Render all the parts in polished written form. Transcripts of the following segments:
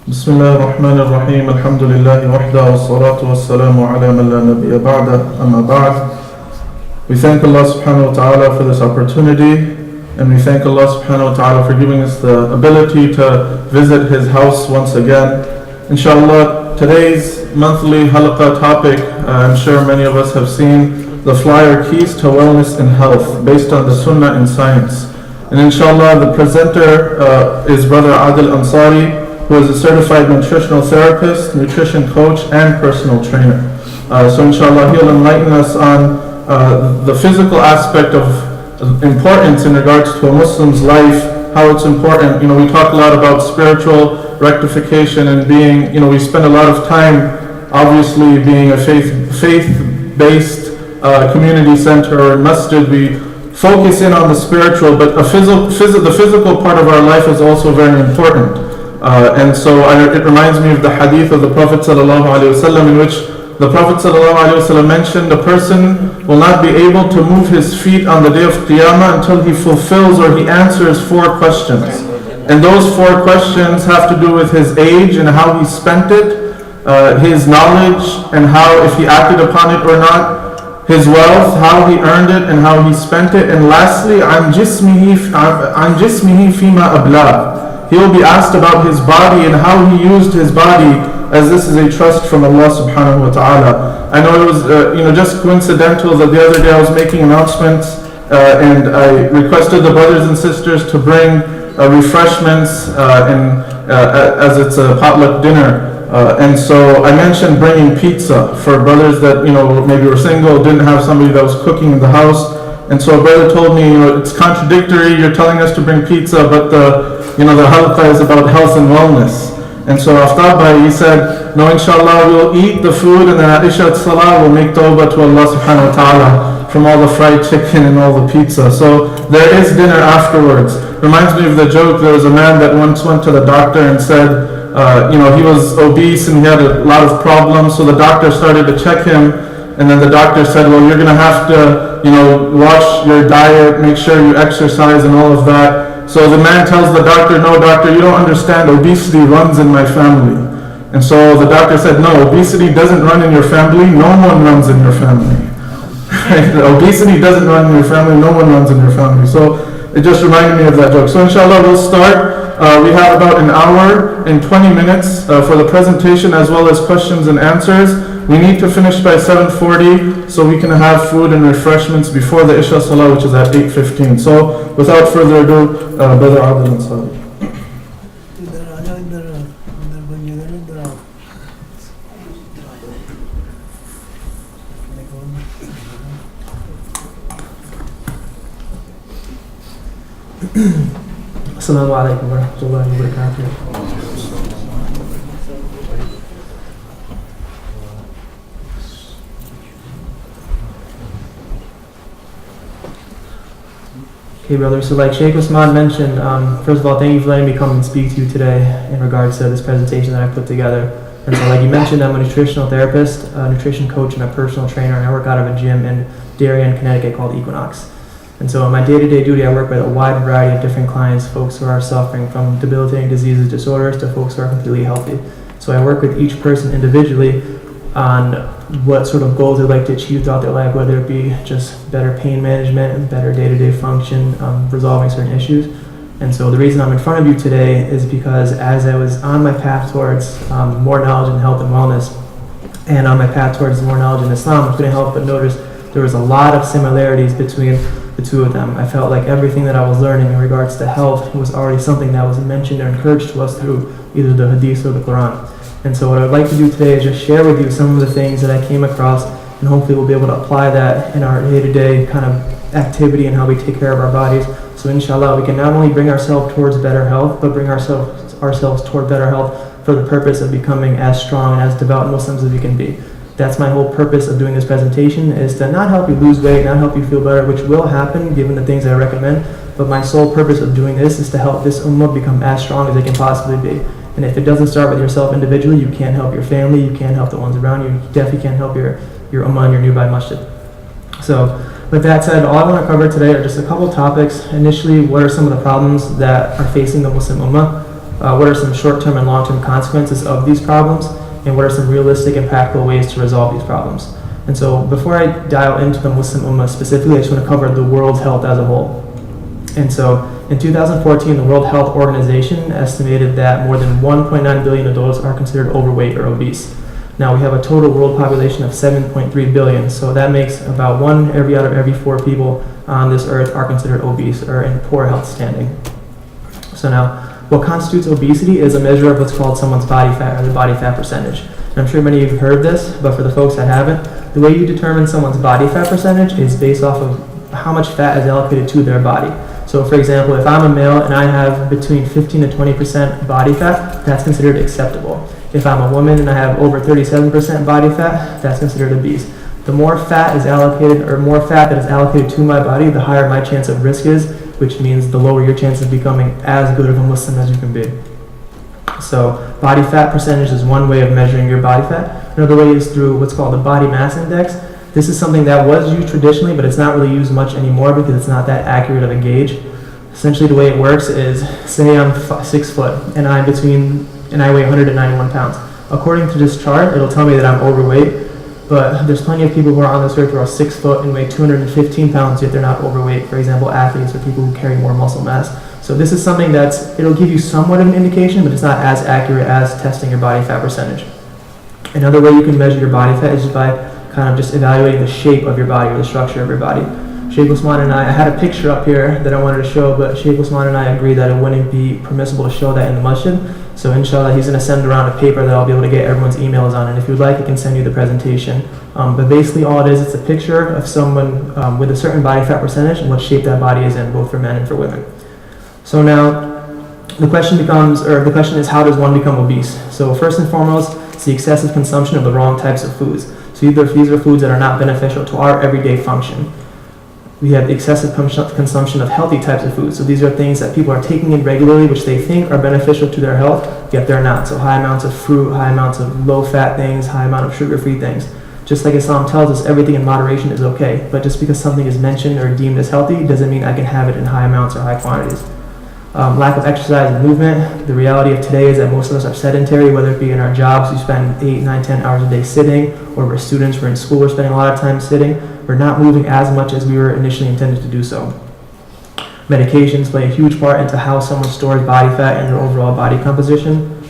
بسم الله الرحمن الرحيم الحمد لله وحده والصلاة والسلام على من لا نبي بعده أما بعد. We thank Allah subhanahu wa ta'ala for this opportunity, and we thank Allah subhanahu wa ta'ala for giving us the ability to visit His house once again. Inshallah, today's monthly Halaqa topic, I'm sure many of us have seen, the flyer Keys to Wellness and Health, based on the Sunnah and Science. And inshallah, the presenter is Brother Adil Ansari, who is a certified nutritional therapist, nutrition coach, and personal trainer. So inshallah, he'll enlighten us on the physical aspect of importance in regards to a Muslim's life, how it's important. We talk a lot about spiritual rectification and being, we spend a lot of time, obviously, being a faith-based community center or Masjid. We focus in on the spiritual, but the physical part of our life is also very important. And so it reminds me of the hadith of the Prophet ﷺ, in which the Prophet ﷺ mentioned a person will not be able to move his feet on the day of Qiyamah until he fulfills or he answers 4 questions. And those 4 questions have to do with his age and how he spent it, his knowledge and how, if he acted upon it or not, his wealth, how he earned it and how he spent it, and lastly, عن جسمه فيما أبلاه. He will be asked about his body and how he used his body, as this is a trust from Allah subhanahu wa ta'ala. I know it was just coincidental that the other day I was making announcements and I requested the brothers and sisters to bring refreshments as it's a potluck dinner. And so I mentioned bringing pizza for brothers that maybe were single, didn't have somebody that was cooking in the house. And so a brother told me, it's contradictory, you're telling us to bring pizza, but the Halaqa is about health and wellness. And so after he said, no, inshallah, we'll eat the food and then at Isha Salah we'll make tawbah to Allah subhanahu wa ta'ala from all the fried chicken and all the pizza. So there is dinner afterwards. Reminds me of the joke, there was a man that once went to the doctor and said, he was obese and he had a lot of problems, so the doctor started to check him, and then the doctor said, well, you're going to have to, watch your diet, make sure you exercise and all of that. So the man tells the doctor, no doctor, you don't understand, obesity runs in my family. And so the doctor said, no, obesity doesn't run in your family, no one runs in your family. Obesity doesn't run in your family, no one runs in your family. So it just reminded me of that joke. So inshallah we'll start. We have about an hour and 20 minutes for the presentation as well as questions and answers. We need to finish by 7:40 so we can have food and refreshments before the Isha Salah, which is at 8:15. So without further ado, Brother Adil Ansari. Assalamu alaikum wa rahmatullahi wa barakatuh. Okay, brother, so like Sheikh Usman mentioned, first of all, thank you for letting me come and speak to you today in regards to this presentation that I put together. And so like you mentioned, I'm a nutritional therapist, a nutrition coach, and a personal trainer, and I work out of a gym in Darien, Connecticut called Equinox. And so in my day-to-day duty, I work with a wide variety of different clients, folks who are suffering from debilitating diseases, disorders, to folks who are completely healthy. So I work with each person individually on what sort of goals they'd like to achieve throughout their life, whether it be just better pain management and better day-to-day function, resolving certain issues. And so the reason I'm in front of you today is because as I was on my path towards more knowledge in health and wellness, and on my path towards more knowledge in Islam, I couldn't help but notice there was a lot of similarities between the two of them. I felt like everything that I was learning in regards to health was already something that was mentioned or encouraged to us through either the Hadith or the Quran. And so what I'd like to do today is just share with you some of the things that I came across, and hopefully we'll be able to apply that in our day-to-day kind of activity and how we take care of our bodies. So inshallah, we can not only bring ourselves towards better health, but bring ourselves toward better health for the purpose of becoming as strong and as devout Muslims as we can be. That's my whole purpose of doing this presentation, is to not help you lose weight, not help you feel better, which will happen given the things I recommend, but my sole purpose of doing this is to help this ummah become as strong as it can possibly be. And if it doesn't start with yourself individually, you can't help your family, you can't help the ones around you, you definitely can't help your ummah and your nearby masjid. So with that said, all I want to cover today are just a couple topics. Initially, what are some of the problems that are facing the Muslim ummah? what are some short-term and long-term consequences of these problems, and what are some realistic and practical ways to resolve these problems. And so before I dive into the Muslim Ummah specifically, I just want to cover the world's health as a whole. And so in 2014, the World Health Organization estimated that more than 1.9 billion adults are considered overweight or obese. Now we have a total world population of 7.3 billion, so that makes about one out of every 4 people on this earth are considered obese or in poor health standing. So now, what constitutes obesity is a measure of what's called someone's body fat, or the body fat percentage. And I'm sure many of you have heard this, but for the folks that haven't, the way you determine someone's body fat percentage is based off of how much fat is allocated to their body. So for example, if I'm a male and I have between 15 to 20% body fat, that's considered acceptable. If I'm a woman and I have over 37% body fat, that's considered obese. The more fat is allocated, or more fat that is allocated to my body, the higher my chance of risk is, which means the lower your chance of becoming as good of a Muslim as you can be. So body fat percentage is one way of measuring your body fat. Another way is through what's called the body mass index. This is something that was used traditionally, but it's not really used much anymore because it's not that accurate of a gauge. Essentially the way it works is, say I'm 6 foot and I weigh 191 pounds. According to this chart, it'll tell me that I'm overweight, but there's plenty of people who are on this earth who are 6 foot and weigh 215 pounds, yet they're not overweight. For example, athletes or people who carry more muscle mass. So this is something it'll give you somewhat of an indication, but it's not as accurate as testing your body fat percentage. Another way you can measure your body fat is by kind of just evaluating the shape of your body or the structure of your body. Sheikh Usman and I had a picture up here that I wanted to show, but Sheikh Usman and I agreed that it wouldn't be permissible to show that in the masjid. So inshallah, he's going to send around a paper that I'll be able to get everyone's emails on, and if you'd like, I can send you the presentation. But basically all it is, it's a picture of someone with a certain body fat percentage and what shape that body is in, both for men and for women. So now, the question is, how does one become obese? So first and foremost, it's the excessive consumption of the wrong types of foods. So these are foods that are not beneficial to our everyday function. We have the excessive consumption of healthy types of foods. So these are things that people are taking in regularly, which they think are beneficial to their health, yet they're not. So high amounts of fruit, high amounts of low-fat things, high amount of sugar-free things. Just like Islam tells us, everything in moderation is okay. But just because something is mentioned or deemed as healthy doesn't mean I can have it in high amounts or high quantities. Lack of exercise and movement. The reality of today is that most of us are sedentary, whether it be in our jobs, we spend 8, 9, 10 hours a day sitting, or we're students, we're in school, we're spending a lot of time sitting. We're not moving as much as we were initially intended to do so. Medications play a huge part into how someone stores body fat and their overall body composition.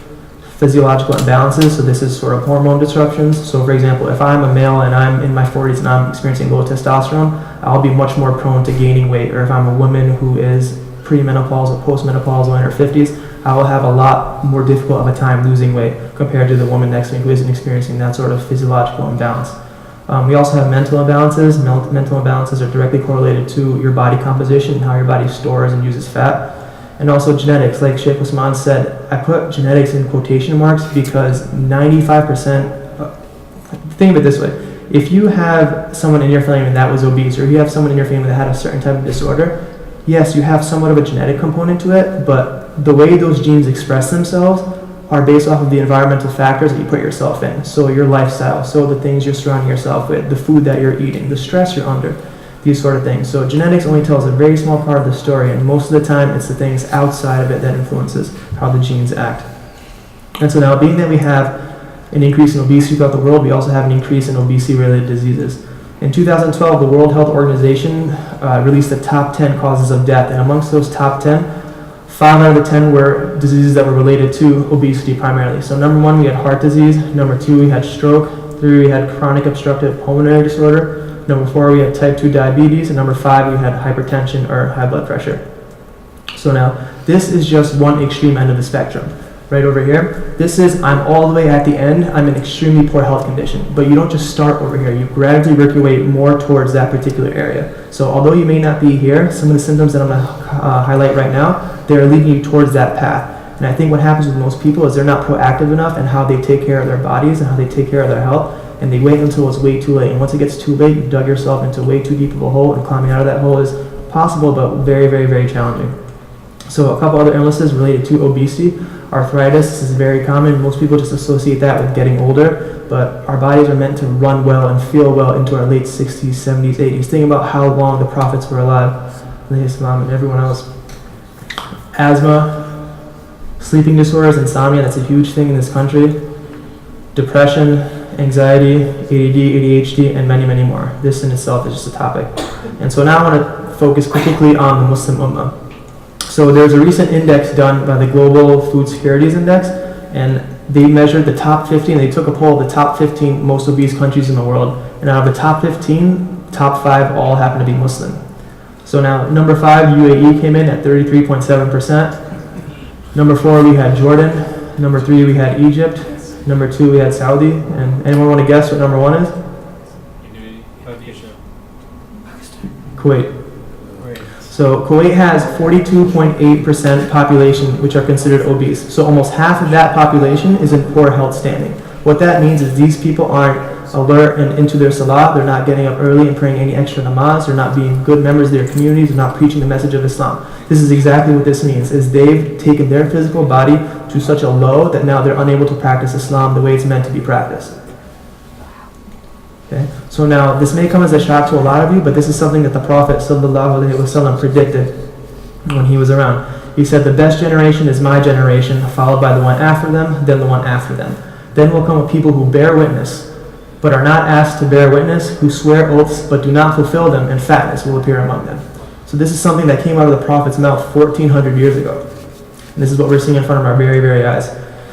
Physiological imbalances, so this is sort of hormone disruptions. So for example, if I'm a male and I'm in my 40s and I'm experiencing low testosterone, I'll be much more prone to gaining weight. Or if I'm a woman who is premenopausal, postmenopausal in her 50s, I will have a lot more difficult of a time losing weight compared to the woman next to me who isn't experiencing that sort of physiological imbalance. We also have mental imbalances. Mental imbalances are directly correlated to your body composition and how your body stores and uses fat. And also genetics, like Sheikh Usman said, I put genetics in quotation marks because 95%, think of it this way, if you have someone in your family that was obese, or if you have someone in your family that had a certain type of disorder, yes, you have somewhat of a genetic component to it, but the way those genes express themselves are based off of the environmental factors that you put yourself in. So your lifestyle, so the things you're surrounding yourself with, the food that you're eating, the stress you're under, these sort of things. So genetics only tells a very small part of the story, and most of the time it's the things outside of it that influences how the genes act. And so now, being that we have an increase in obesity throughout the world, we also have an increase in obesity-related diseases. In 2012, the World Health Organization released the top 10 causes of death, and amongst those top 10, 5 out of the 10 were diseases that were related to obesity primarily. So number 1, we had heart disease. Number 2, we had stroke. 3, we had chronic obstructive pulmonary disorder. Number 4, we had type 2 diabetes. And number 5, we had hypertension or high blood pressure. So now, this is just one extreme end of the spectrum. Right over here, this is, I'm all the way at the end, I'm in extremely poor health condition. But you don't just start over here, you gradually work your way more towards that particular area. So although you may not be here, some of the symptoms that I'm going to highlight right now, they're leading you towards that path. And I think what happens with most people is they're not proactive enough in how they take care of their bodies and how they take care of their health, and they wait until it's way too late. And once it gets too late, you've dug yourself into way too deep of a hole, and climbing out of that hole is possible, but very, very, very challenging. So a couple other illnesses related to obesity. Arthritis, this is very common. Most people just associate that with getting older, but our bodies are meant to run well and feel well into our late 60s, 70s, 80s. Think about how long the prophets were alive, Islam and everyone else. Asthma, Sleeping disorders, insomnia, that's a huge thing in this country. Depression, anxiety, ADD, ADHD, and many, many more. This in itself is just a topic. And so now I want to focus particularly on the Muslim Ummah. So there's a recent index done by the Global Food Securities Index, and they measured the top 15, they took a poll of the top 15 most obese countries in the world, and out of the top 15, top 5 all happen to be Muslim. So now, number 5, UAE came in at 33.7%. Number 4, we had Jordan. Number 3, we had Egypt. Number 2, we had Saudi. And anyone want to guess what number 1 is? Kuwait. So Kuwait has 42.8% population which are considered obese. So almost half of that population is in poor health standing. What that means is these people aren't alert and into their salah, they're not getting up early and praying any extra namaz, they're not being good members of their communities, they're not preaching the message of Islam. This is exactly what this means, is they've taken their physical body to such a low that now they're unable to practice Islam the way it's meant to be practiced. Okay? So now, this may come as a shock to a lot of you, but this is something that the Prophet ﷺ predicted when he was around. He said, the best generation is my generation, followed by the one after them, then the one after them. Then will come a people who bear witness, but are not asked to bear witness, who swear oaths, but do not fulfill them, and fatness will appear among them. So this is something that came out of the Prophet's mouth 1,400 years ago. And this is what we're seeing in front of our very, very eyes.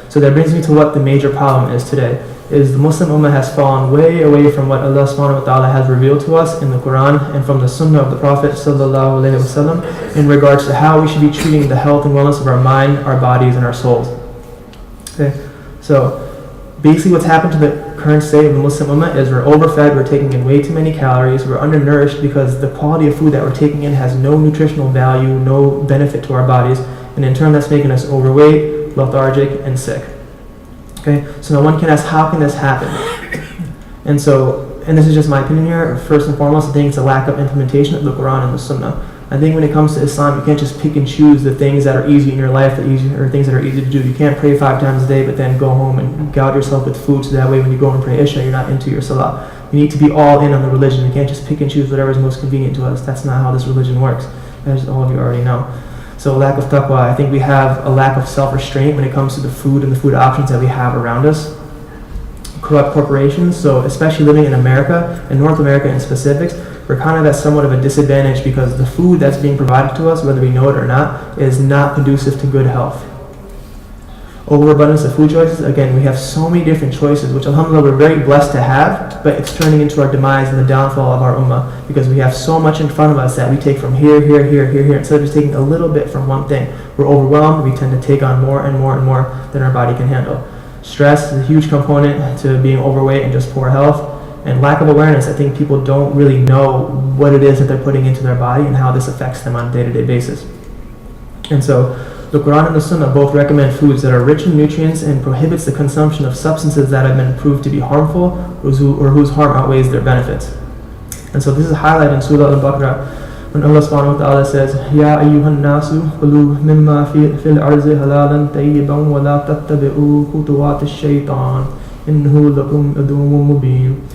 So that brings me to what the major problem is today, is the Muslim Ummah has fallen way away from what Allah subhanahu wa ta'ala has revealed to us in the Quran and from the Sunnah of the Prophet sallallahu alaihi wasallam in regards to how we should be treating the health and wellness of our mind, our bodies, and our souls. Okay, so basically what's happened to the current state of the Muslim Ummah is we're overfed, we're taking in way too many calories, we're undernourished because the quality of food that we're taking in has no nutritional value, no benefit to our bodies, and in turn that's making us overweight, lethargic, and sick. Okay, so now one can ask, how can this happen? And this is just my opinion here, first and foremost, I think it's a lack of implementation of the Quran and the Sunnah. I think when it comes to Islam, you can't just pick and choose the things that are easy in your life or things that are easy to do. You can't pray 5 times a day, but then go home and gouge yourself with food so that way when you go and pray Isha, you're not into your Salah. You need to be all in on the religion. You can't just pick and choose whatever is most convenient to us. That's not how this religion works, as all of you already know. So lack of taqwa, I think we have a lack of self-restraint when it comes to the food and the food options that we have around us. Corrupt corporations, so especially living in America, in North America in specifics, we're kind of at somewhat of a disadvantage because the food that's being provided to us, whether we know it or not, is not conducive to good health. Overabundance of food choices, again, we have so many different choices, which alhamdulillah we're very blessed to have, but it's turning into our demise and the downfall of our ummah because we have so much in front of us that we take from here, instead of just taking a little bit from one thing. We're overwhelmed, we tend to take on more and more and more than our body can handle. Stress is a huge component to being overweight and just poor health. And lack of awareness, I think people don't really know what it is that they're putting into their body and how this affects them on a day-to-day basis. And so, the Quran and the Sunnah both recommend foods that are rich in nutrients and prohibits the consumption of substances that have been proved to be harmful or whose harm outweighs their benefits. And so this is highlighted in Surah Al-Baqarah when Allah subhanahu wa ta'ala says, Ya ayyuhan nasu, kulu mimma fil arzi halalan tayyiban wa la tattabi'u khutuwat ash-shaytan innahu lakum aduwwun mubin.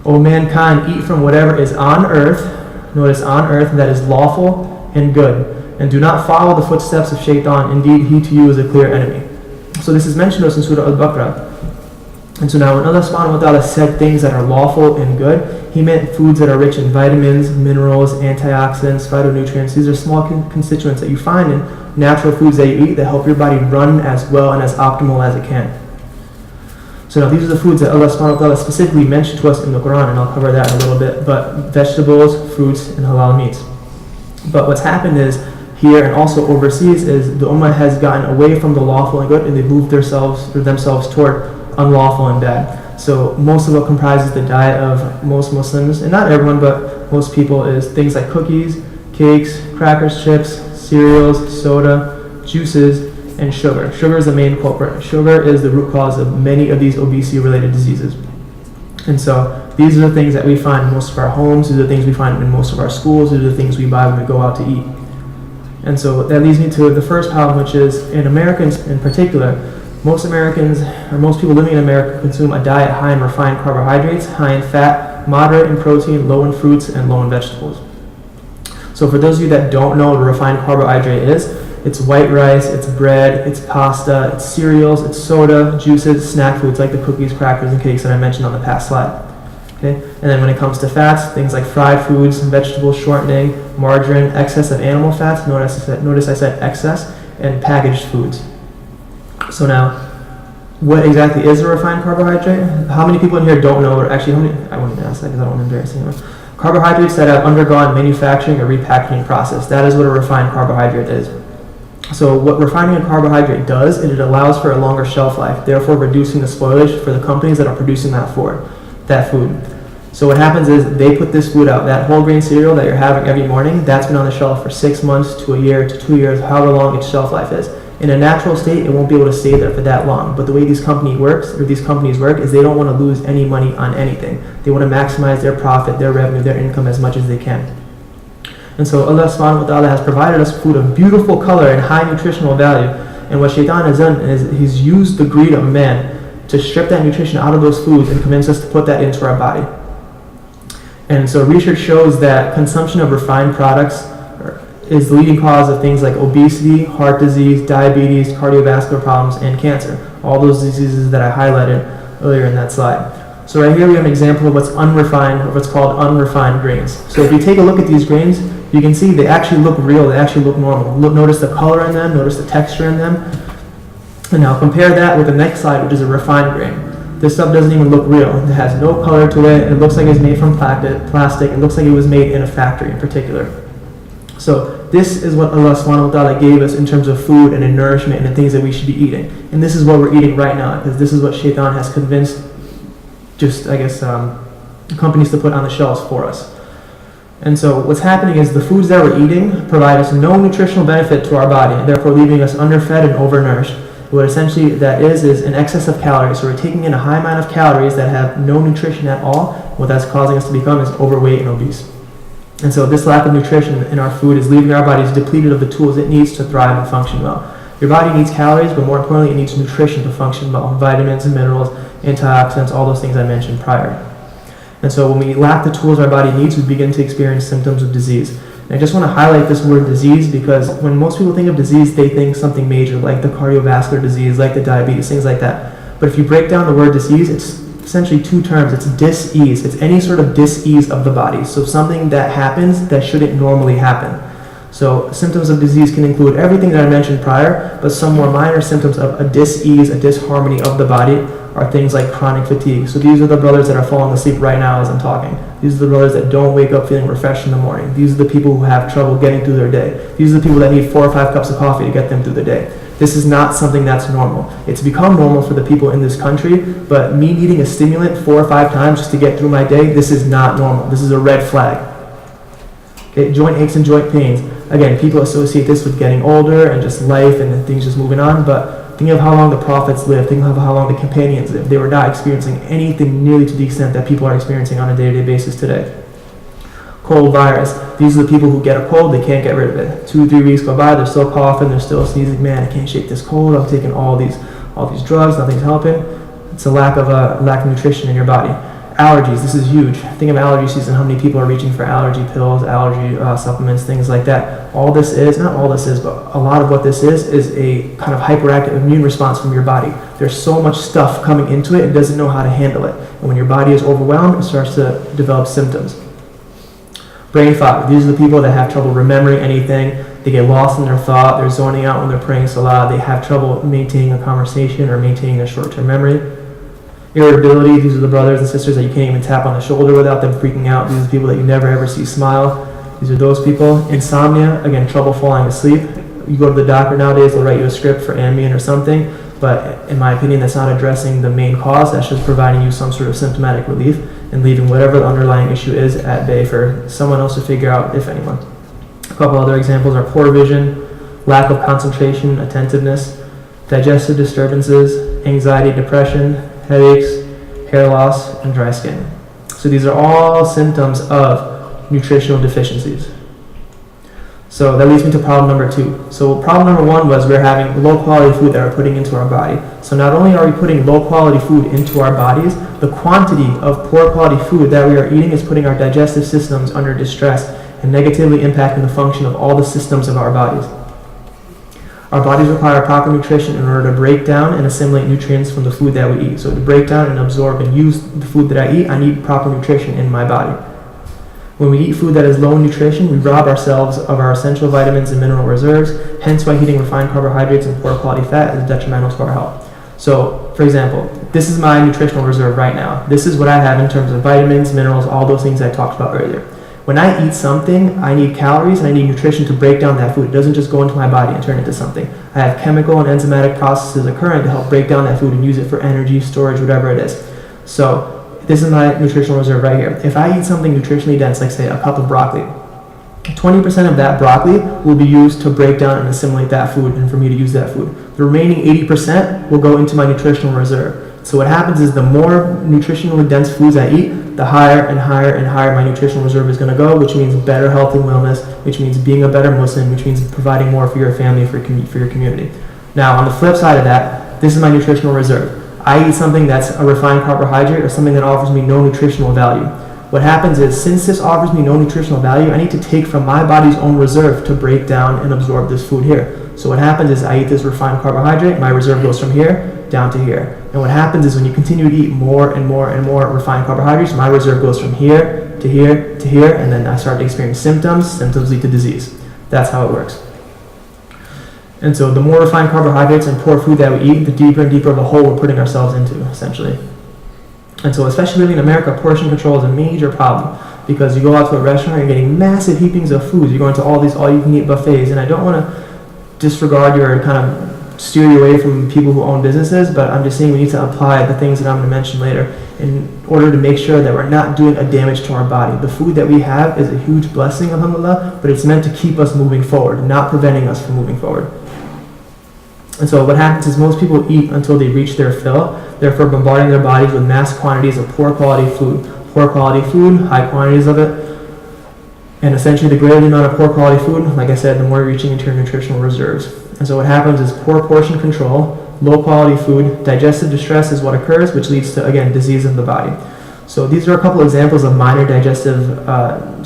O mankind, eat from whatever is on earth, notice on earth, that is lawful and good. And do not follow the footsteps of shaitan, indeed he to you is a clear enemy. So this is mentioned to us in Surah Al-Baqarah. And so now when Allah subhanahu wa ta'ala said things that are lawful and good, He meant foods that are rich in vitamins, minerals, antioxidants, phytonutrients. These are small constituents that you find in natural foods that you eat that help your body run as well and as optimal as it can. So now these are the foods that Allah subhanahu wa ta'ala specifically mentioned to us in the Quran, and I'll cover that in a little bit, but vegetables, fruits, and halal meats. But what's happened is, here and also overseas, is the Ummah has gotten away from the lawful and good, and they've moved themselves toward unlawful and bad. So most of what comprises the diet of most Muslims, and not everyone, but most people, is things like cookies, cakes, crackers, chips, cereals, soda, juices, and sugar. Sugar is the main culprit. Sugar is the root cause of many of these obesity-related diseases. And so these are the things that we find in most of our homes, these are the these we find in most of our schools, these are the things we buy when we go out to eat. And so that leads me to the first problem, which is in Americans in particular, most Americans, or most people living in America, consume a diet high in refined carbohydrates, high in fat, moderate in protein, low in fruits, and low in vegetables. So for those of you that don't know what a refined carbohydrate is, It's white rice, it's bread, it's pasta, it's cereals, it's soda, juices, snack foods like the cookies, crackers, and cakes that I mentioned on the past slide. Okay? And then when it comes to fats, things like fried foods, vegetables, shortening, margarine, excess of animal fats, notice I said excess, and packaged foods. So now, what exactly is a refined carbohydrate? How many people in here don't know, or actually, I wouldn't ask that because I don't want to embarrass anyone. Carbohydrates that have undergone manufacturing or repackaging process. That is what a refined carbohydrate is. So what refining a carbohydrate does is it allows for a longer shelf life, therefore reducing the spoilage for the companies that are producing that food. So what happens is they put this food out, that whole grain cereal that you're having every morning, that's been on the shelf for 6 months to a year to 2 years, however long its shelf life is. In a natural state, it won't be able to stay there for that long. But the way these companies work is they don't want to lose any money on anything. They want to maximize their profit, their revenue, their income as much as they can. And so Allah subhanahu wa ta'ala has provided us food of beautiful color and high nutritional value. And what Shaitan has done is he's used the greed of man to strip that nutrition out of those foods and convince us to put that into our body. And so research shows that consumption of refined products is the leading cause of things like obesity, heart disease, diabetes, cardiovascular problems, and cancer. All those diseases that I highlighted earlier in that slide. So right here we have an example of what's unrefined, or what's called unrefined grains. So if you take a look at these grains, you can see they actually look real, they actually look normal. Notice the color in them, notice the texture in them. And now compare that with the next slide, which is a refined grain. This stuff doesn't even look real. It has no color to it. It looks like it's made from plastic. It looks like it was made in a factory in particular. So this is what Allah subhanahu wa ta'ala gave us in terms of food and in nourishment and the things that we should be eating. And this is what we're eating right now, because this is what Shaitan has convinced companies to put on the shelves for us. And so what's happening is the foods that we're eating provide us no nutritional benefit to our body, and therefore leaving us underfed and overnourished. What essentially that is an excess of calories. So we're taking in a high amount of calories that have no nutrition at all. What that's causing us to become is overweight and obese. And so this lack of nutrition in our food is leaving our bodies depleted of the tools it needs to thrive and function well. Your body needs calories, but more importantly, it needs nutrition to function well. Vitamins and minerals, antioxidants, all those things I mentioned prior. And so when we lack the tools our body needs, we begin to experience symptoms of disease. And I just want to highlight this word disease because when most people think of disease, they think something major, like the cardiovascular disease, like the diabetes, things like that. But if you break down the word disease, it's essentially two terms. It's dis-ease. It's any sort of dis-ease of the body. So something that happens that shouldn't normally happen. So symptoms of disease can include everything that I mentioned prior, but some more minor symptoms of a dis-ease, a disharmony of the body are things like chronic fatigue. So these are the brothers that are falling asleep right now as I'm talking. These are the brothers that don't wake up feeling refreshed in the morning. These are the people who have trouble getting through their day. These are the people that need 4 or 5 cups of coffee to get them through the day. This is not something that's normal. It's become normal for the people in this country, but me needing a stimulant 4 or 5 times just to get through my day, this is not normal. This is a red flag. Okay, joint aches and joint pains. Again, people associate this with getting older and just life and things just moving on, but think of how long the prophets lived. Think of how long the companions lived. They were not experiencing anything nearly to the extent that people are experiencing on a day-to-day basis today. Cold virus. These are the people who get a cold, they can't get rid of it. 2 or 3 weeks go by, they're still coughing, they're still sneezing. Man, I can't shake this cold. I'm taking all these drugs, nothing's helping. It's a lack of nutrition in your body. Allergies. This is huge. Think of allergy season. How many people are reaching for allergy pills, allergy supplements, things like that. Not all this is, but a lot of what this is a kind of hyperactive immune response from your body. There's so much stuff coming into it, it doesn't know how to handle it. And when your body is overwhelmed, it starts to develop symptoms. Brain fog. These are the people that have trouble remembering anything. They get lost in their thought. They're zoning out when they're praying salah. They have trouble maintaining a conversation or maintaining their short-term memory. Irritability. These are the brothers and sisters that you can't even tap on the shoulder without them freaking out. These are the people that you never ever see smile. These are those people. Insomnia. Again, trouble falling asleep. You go to the doctor nowadays, they'll write you a script for Ambien or something. But in my opinion, that's not addressing the main cause. That's just providing you some sort of symptomatic relief and leaving whatever the underlying issue is at bay for someone else to figure out, if anyone. A couple other examples are poor vision, lack of concentration, attentiveness, digestive disturbances, anxiety, depression, headaches, hair loss, and dry skin. So these are all symptoms of nutritional deficiencies. So that leads me to problem number 2. So problem number 1 was we're having low quality food that we're putting into our body. So not only are we putting low quality food into our bodies, the quantity of poor quality food that we are eating is putting our digestive systems under distress and negatively impacting the function of all the systems of our bodies. Our bodies require proper nutrition in order to break down and assimilate nutrients from the food that we eat. So to break down and absorb and use the food that I eat, I need proper nutrition in my body. When we eat food that is low in nutrition, we rob ourselves of our essential vitamins and mineral reserves, hence why eating refined carbohydrates and poor quality fat is detrimental to our health. So, for example, this is my nutritional reserve right now. This is what I have in terms of vitamins, minerals, all those things I talked about earlier. When I eat something, I need calories and I need nutrition to break down that food. It doesn't just go into my body and turn into something. I have chemical and enzymatic processes occurring to help break down that food and use it for energy, storage, whatever it is. So, this is my nutritional reserve right here. If I eat something nutritionally dense, like say a cup of broccoli, 20% of that broccoli will be used to break down and assimilate that food and for me to use that food. The remaining 80% will go into my nutritional reserve. So what happens is the more nutritionally dense foods I eat, the higher and higher and higher my nutritional reserve is going to go, which means better health and wellness, which means being a better Muslim, which means providing more for your family, for your community. Now, on the flip side of that, this is my nutritional reserve. I eat something that's a refined carbohydrate or something that offers me no nutritional value. What happens is, since this offers me no nutritional value, I need to take from my body's own reserve to break down and absorb this food here. So what happens is I eat this refined carbohydrate, my reserve goes from here down to here. And what happens is when you continue to eat more and more and more refined carbohydrates, my reserve goes from here to here to here, and then I start to experience symptoms. Symptoms lead to disease. That's how it works. And so the more refined carbohydrates and poor food that we eat, the deeper and deeper of a hole we're putting ourselves into, essentially. And so especially living in America, portion control is a major problem because you go out to a restaurant, you're getting massive heapings of food. You're going to all these all-you-can-eat buffets, and I don't want to disregard you or kind of steer you away from people who own businesses, but I'm just saying we need to apply the things that I'm going to mention later in order to make sure that we're not doing a damage to our body. The food that we have is a huge blessing, alhamdulillah, but it's meant to keep us moving forward, not preventing us from moving forward. And so what happens is most people eat until they reach their fill, therefore bombarding their bodies with mass quantities of poor quality food. Poor quality food, high quantities of it, and essentially the greater the amount of poor quality food, like I said, the more you're reaching into your nutritional reserves. And so what happens is poor portion control, low quality food, digestive distress is what occurs, which leads to, again, disease of the body. So these are a couple examples of minor digestive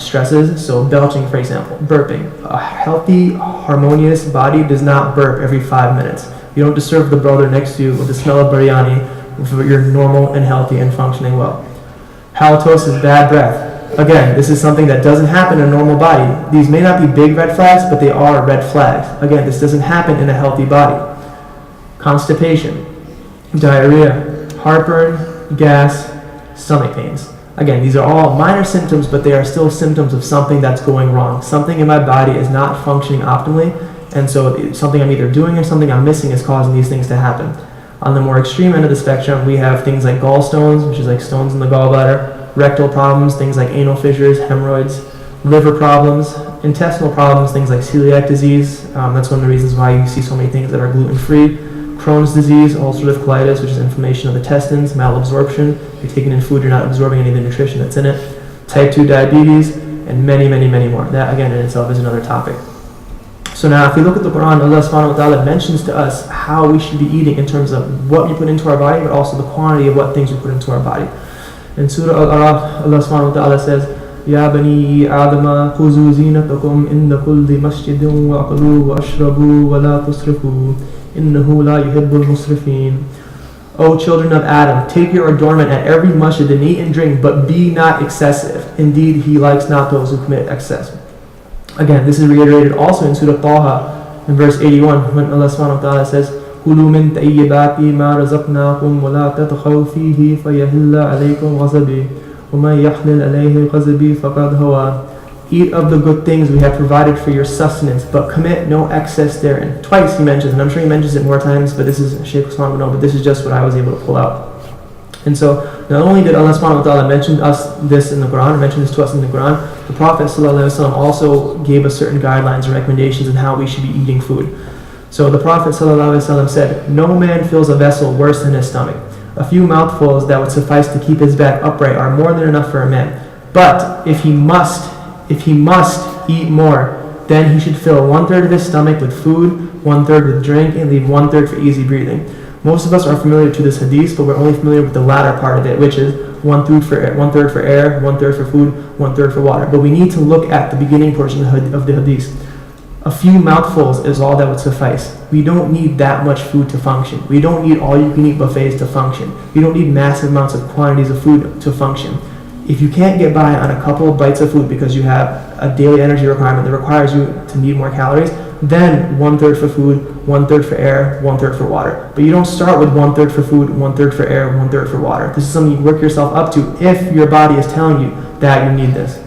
stresses. So belching, for example, burping. A healthy, harmonious body does not burp every 5 minutes. You don't disturb the brother next to you with the smell of biryani if you're normal and healthy and functioning well. Halitosis, bad breath. Again, this is something that doesn't happen in a normal body. These may not be big red flags, but they are red flags. Again, this doesn't happen in a healthy body. Constipation, diarrhea, heartburn, gas, stomach pains. Again, these are all minor symptoms, but they are still symptoms of something that's going wrong. Something in my body is not functioning optimally, and so something I'm either doing or something I'm missing is causing these things to happen. On the more extreme end of the spectrum, we have things like gallstones, which is like stones in the gallbladder, rectal problems, things like anal fissures, hemorrhoids, liver problems, intestinal problems, things like celiac disease. That's one of the reasons why you see so many things that are gluten-free. Crohn's disease, ulcerative colitis, which is inflammation of the intestines, malabsorption. You're taking in food, you're not absorbing any of the nutrition that's in it. Type 2 diabetes, and many, many, many more. That, again, in itself is another topic. So now, if we look at the Quran, Allah subhanahu wa ta'ala mentions to us how we should be eating in terms of what we put into our body, but also the quantity of what things we put into our body. In Surah Al-Araf, Allah subhanahu wa ta'ala says, يَا بَنِي آدَمَ خُذُوا زِينَتَكُمْ إِنَّ كُلِّ مَسْجِدٍ وَأَكُلُوا وَأَشْرَبُوا وَلَا تُسْرِفُوا إِنَّهُ لَا يُحِبُّ الْمُسْرِفِينَ. O children of Adam, take your adornment at every masjid and eat and drink, but be not excessive. Indeed, he likes not those who commit excess. Again, this is reiterated also in Surah Taha in verse 81 when Allah subhanahu wa ta'ala says, كُلُوا مِن طَيِّبَاتِ مَا رَزَقْنَاكُمْ وَلَا تَطْغَوْا فِيهِ فَيَحِلَّ عَلَيْكُمْ غَضَبِي وَمَن يَحْلِلْ عَلَيْهِ غَضَبِي فَقَدْ هَوَىٰ. Eat of the good things we have provided for your sustenance, but commit no excess therein. Twice he mentions, and I'm sure he mentions it more times, but this is Shaykh Usman would know, but this is just what I was able to pull out. And so, not only did Allah subhanahu wa ta'ala mention us this in the Quran, mention this to us in the Quran, the Prophet sallallahu alaihi wasallam also gave us certain guidelines and recommendations on how we should be eating food. So the Prophet sallallahu alaihi wasallam said, no man fills a vessel worse than his stomach. A few mouthfuls that would suffice to keep his back upright are more than enough for a man. But if he must eat more, then he should fill 1/3 of his stomach with food, 1/3 with drink, and leave 1/3 for easy breathing. Most of us are familiar to this hadith, but we're only familiar with the latter part of it, which is 1/3 for air, 1/3 for food, 1/3 for water. But we need to look at the beginning portion of the hadith. A few mouthfuls is all that would suffice. We don't need that much food to function. We don't need all-you-can-eat buffets to function. We don't need massive amounts of quantities of food to function. If you can't get by on a couple of bites of food because you have a daily energy requirement that requires you to need more calories, then 1/3 for food, 1/3 for air, 1/3 for water. But you don't start with 1/3 for food, 1/3 for air, 1/3 for water. This is something you work yourself up to if your body is telling you that you need this.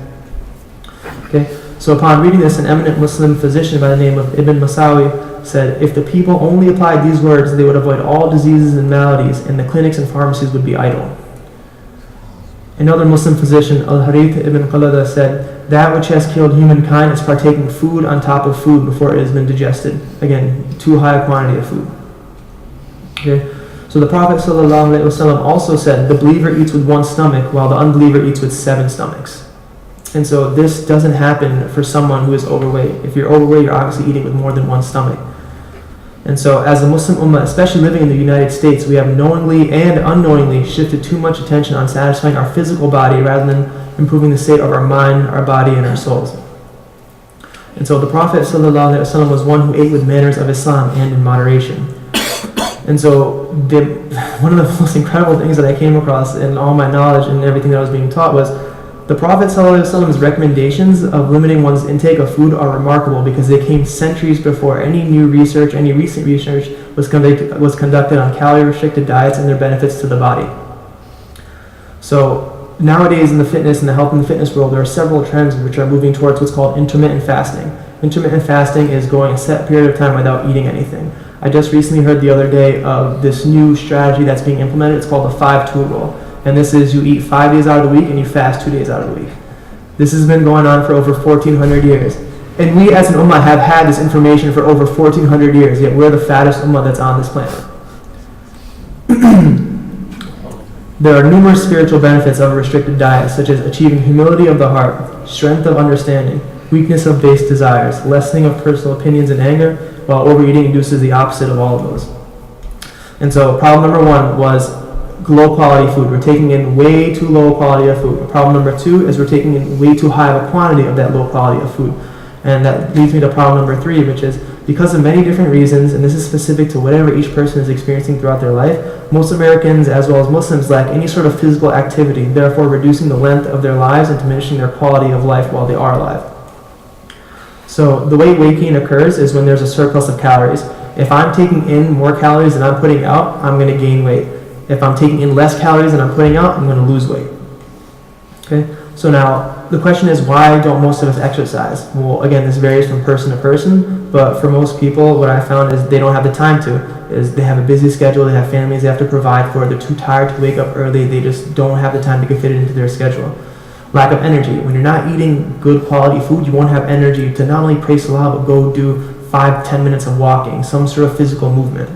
Okay? So upon reading this, an eminent Muslim physician by the name of Ibn Masawi said, if the people only applied these words, they would avoid all diseases and maladies, and the clinics and pharmacies would be idle. Another Muslim physician, Al-Harith ibn Qalada, said, that which has killed humankind is partaking food on top of food before it has been digested. Again, too high a quantity of food. Okay? So the Prophet ﷺ also said, the believer eats with one stomach, while the unbeliever eats with 7 stomachs. And so this doesn't happen for someone who is overweight. If you're overweight, you're obviously eating with more than one stomach. And so as a Muslim ummah, especially living in the United States, we have knowingly and unknowingly shifted too much attention on satisfying our physical body rather than improving the state of our mind, our body, and our souls. And so the Prophet ﷺ was one who ate with manners of Islam and in moderation. And so one of the most incredible things that I came across in all my knowledge and everything that I was being taught was the Prophet ﷺ's recommendations of limiting one's intake of food are remarkable because they came centuries before any new research, any recent research was conducted on calorie-restricted diets and their benefits to the body. So nowadays in the fitness and the health and the fitness world, there are several trends which are moving towards what's called intermittent fasting. Intermittent fasting is going a set period of time without eating anything. I just recently heard the other day of this new strategy that's being implemented. It's called the 5-2 rule. And this is you eat 5 days out of the week and you fast 2 days out of the week. This has been going on for over 1,400 years. And we as an ummah have had this information for over 1,400 years, yet we're the fattest ummah that's on this planet. There are numerous spiritual benefits of a restricted diet, such as achieving humility of the heart, strength of understanding, weakness of base desires, lessening of personal opinions and anger, while overeating induces the opposite of all of those. And so problem number 1 was low quality food. We're taking in way too low quality of food. Problem number 2 is we're taking in way too high of a quantity of that low quality of food. And that leads me to problem number 3, which is because of many different reasons, and this is specific to whatever each person is experiencing throughout their life, most Americans as well as Muslims lack any sort of physical activity, therefore reducing the length of their lives and diminishing their quality of life while they are alive. So the way weight gain occurs is when there's a surplus of calories. If I'm taking in more calories than I'm putting out, I'm going to gain weight. If I'm taking in less calories than I'm putting out, I'm going to lose weight. Okay? So now, the question is, why don't most of us exercise? Well, again, this varies from person to person, but for most people, what I found is they don't have the time to. Is they have a busy schedule, they have families they have to provide for, they're too tired to wake up early, they just don't have the time to fit it into their schedule. Lack of energy. When you're not eating good quality food, you won't have energy to not only pray salah, but go do 5-10 minutes of walking, some sort of physical movement.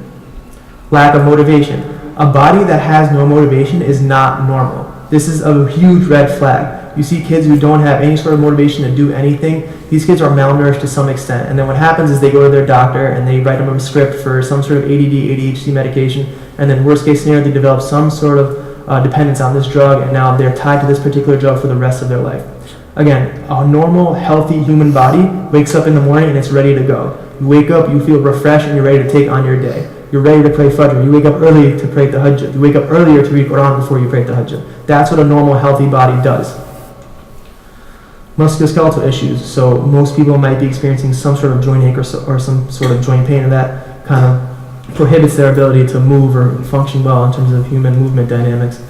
Lack of motivation. A body that has no motivation is not normal. This is a huge red flag. You see kids who don't have any sort of motivation to do anything. These kids are malnourished to some extent. And then what happens is they go to their doctor and they write them a script for some sort of ADD, ADHD medication. And then worst case scenario, they develop some sort of dependence on this drug. And now they're tied to this particular drug for the rest of their life. Again, a normal, healthy human body wakes up in the morning and it's ready to go. You wake up, you feel refreshed, and you're ready to take on your day. You're ready to pray Fajr. You wake up early to pray Tahajjud. You wake up earlier to read Quran before you pray Tahajjud. That's what a normal, healthy body does. Musculoskeletal issues. So most people might be experiencing some sort of joint ache or some sort of joint pain, and that kind of prohibits their ability to move or function well in terms of human movement dynamics.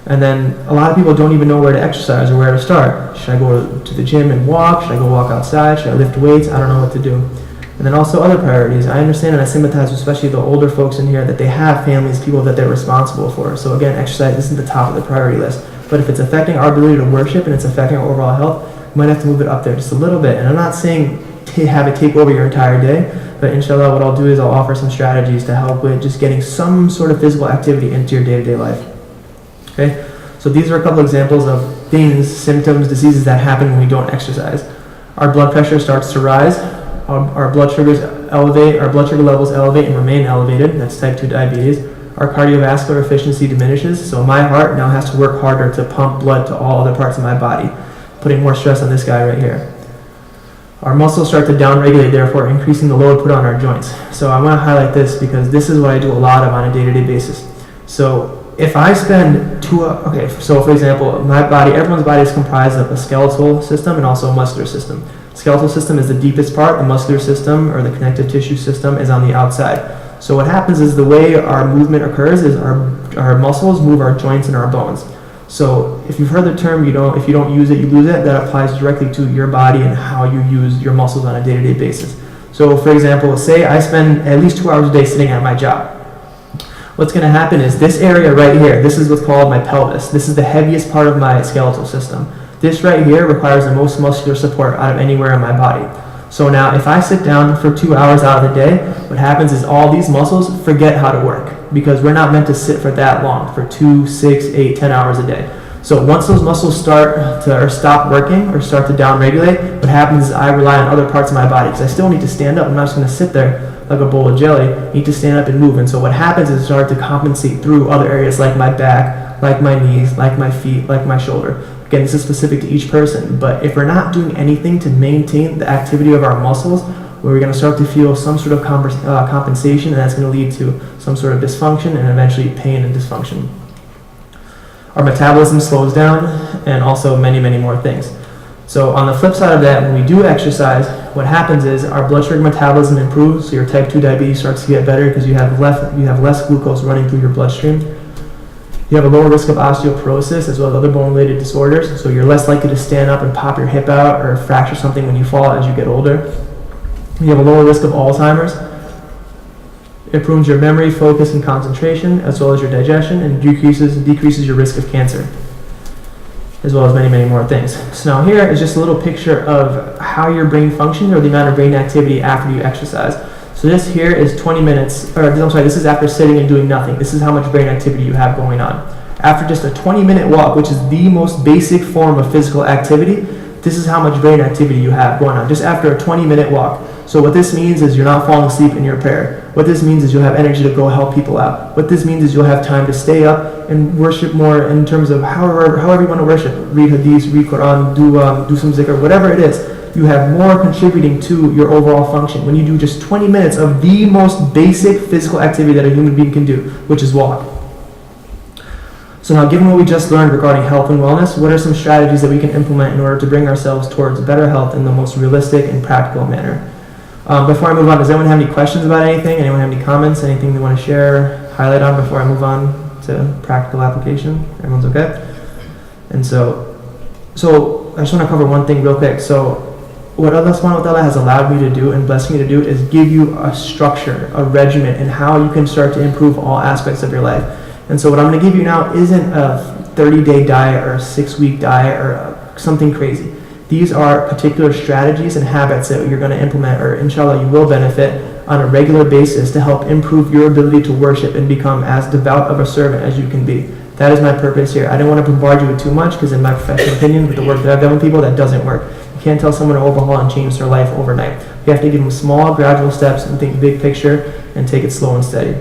And then a lot of people don't even know where to exercise or where to start. Should I go to the gym and walk? Should I go walk outside? Should I lift weights? I don't know what to do. And then also other priorities. I understand and I sympathize with especially the older folks in here that they have families, people that they're responsible for. So again, exercise isn't the top of the priority list. But if it's affecting our ability to worship and it's affecting our overall health, you might have to move it up there just a little bit. And I'm not saying have it take over your entire day, but inshallah what I'll do is I'll offer some strategies to help with just getting some sort of physical activity into your day-to-day life. Okay? So these are a couple examples of things, symptoms, diseases that happen when we don't exercise. Our blood pressure starts to rise. Our blood sugars elevate, our blood sugar levels elevate and remain elevated. That's type 2 diabetes. Our cardiovascular efficiency diminishes, so my heart now has to work harder to pump blood to all other parts of my body, putting more stress on this guy right here. Our muscles start to downregulate, therefore increasing the load put on our joints. So I want to highlight this because this is what I do a lot of on a day-to-day basis. So if I spend so for example, my body, everyone's body is comprised of a skeletal system and also a muscular system. Skeletal system is the deepest part. The muscular system, or the connective tissue system, is on the outside. So what happens is the way our movement occurs is our muscles move our joints and our bones. So if you've heard the term, if you don't use it, you lose it, that applies directly to your body and how you use your muscles on a day-to-day basis. So for example, say I spend at least 2 hours a day sitting at my job. What's going to happen is this area right here, this is what's called my pelvis. This is the heaviest part of my skeletal system. This right here requires the most muscular support out of anywhere in my body. So now if I sit down for 2 hours out of the day, what happens is all these muscles forget how to work because we're not meant to sit for that long, for 2, 6, 8, 10 hours a day. So once those muscles stop working or start to downregulate, what happens is I rely on other parts of my body because I still need to stand up. I'm not just going to sit there like a bowl of jelly. I need to stand up and move. And so what happens is start to compensate through other areas like my back, like my knees, like my feet, like my shoulder. Again, this is specific to each person, but if we're not doing anything to maintain the activity of our muscles, we're going to start to feel some sort of compensation, and that's going to lead to some sort of dysfunction and eventually pain and dysfunction. Our metabolism slows down, and also many, many more things. So on the flip side of that, when we do exercise, what happens is our blood sugar metabolism improves, so your type 2 diabetes starts to get better because you have less glucose running through your bloodstream. You have a lower risk of osteoporosis as well as other bone-related disorders, so you're less likely to stand up and pop your hip out or fracture something when you fall as you get older. You have a lower risk of Alzheimer's. It improves your memory, focus, and concentration, as well as your digestion, and decreases your risk of cancer, as well as many, many more things. So now here is just a little picture of how your brain functions, or the amount of brain activity after you exercise. So this here is 20 minutes, this is after sitting and doing nothing. This is how much brain activity you have going on. After just a 20-minute walk, which is the most basic form of physical activity, this is how much brain activity you have going on, just after a 20-minute walk. So what this means is you're not falling asleep in your prayer. What this means is you'll have energy to go help people out. What this means is you'll have time to stay up and worship more in terms of however you want to worship. Read hadith, read Quran, do some zikr, whatever it is. You have more contributing to your overall function when you do just 20 minutes of the most basic physical activity that a human being can do, which is walk. So now, given what we just learned regarding health and wellness, what are some strategies that we can implement in order to bring ourselves towards better health in the most realistic and practical manner? Before I move on, does anyone have any questions about anything? Anyone have any comments? Anything they want to share, highlight on before I move on to practical application? Everyone's okay? And so I just want to cover one thing real quick. So what Allah subhanahu wa ta'ala has allowed me to do and blessed me to do is give you a structure, a regimen, and how you can start to improve all aspects of your life. And so what I'm going to give you now isn't a 30-day diet or a 6-week diet or something crazy. These are particular strategies and habits that you're going to implement, or inshallah you will benefit on a regular basis to help improve your ability to worship and become as devout of a servant as you can be. That is my purpose here. I don't want to bombard you with too much because in my professional opinion, with the work that I've done with people, that doesn't work. You can't tell someone to overhaul and change their life overnight. You have to give them small, gradual steps and think big picture and take it slow and steady.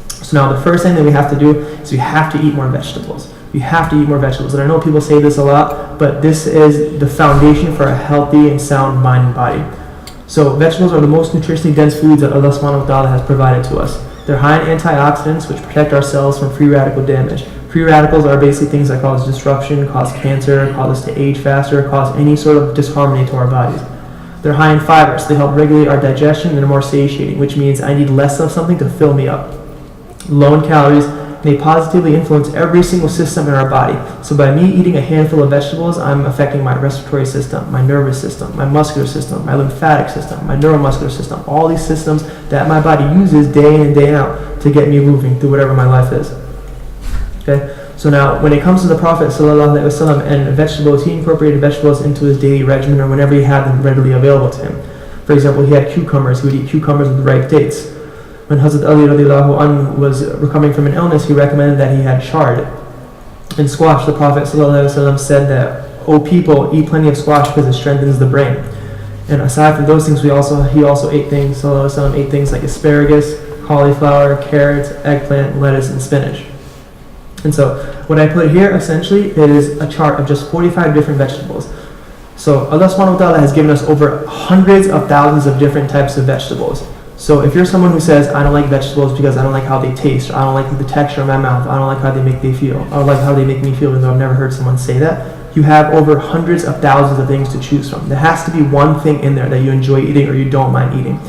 So now the first thing that we have to do is we have to eat more vegetables. You have to eat more vegetables. And I know people say this a lot, but this is the foundation for a healthy and sound mind and body. So vegetables are the most nutritionally dense foods that Allah subhanahu wa ta'ala has provided to us. They're high in antioxidants, which protect our cells from free radical damage. Free radicals are basically things that cause disruption, cause cancer, cause us to age faster, cause any sort of disharmony to our bodies. They're high in fiber, so they help regulate our digestion and are more satiating, which means I need less of something to fill me up. Low in calories, they positively influence every single system in our body. So by me eating a handful of vegetables, I'm affecting my respiratory system, my nervous system, my muscular system, my lymphatic system, my neuromuscular system, all these systems that my body uses day in and day out to get me moving through whatever my life is. Okay? So now, when it comes to the Prophet ﷺ and vegetables, he incorporated vegetables into his daily regimen or whenever he had them readily available to him. For example, he had cucumbers. He would eat cucumbers with ripe dates. When Hazrat Ali radiallahu anhu was recovering from an illness, he recommended that he had chard and squash. The Prophet ﷺ said that, "O people, eat plenty of squash because it strengthens the brain." And aside from those things, he also ate things. ﷺ ate things like asparagus, cauliflower, carrots, eggplant, lettuce, and spinach. And so, what I put here essentially is a chart of just 45 different vegetables. So Allah subhanahu wa ta'ala has given us over hundreds of thousands of different types of vegetables. So if you're someone who says, I don't like vegetables because I don't like how they taste, or I don't like the texture of my mouth, I don't like how they make me feel, I don't like how they make me feel, even though I've never heard someone say that, you have over hundreds of thousands of things to choose from. There has to be one thing in there that you enjoy eating or you don't mind eating.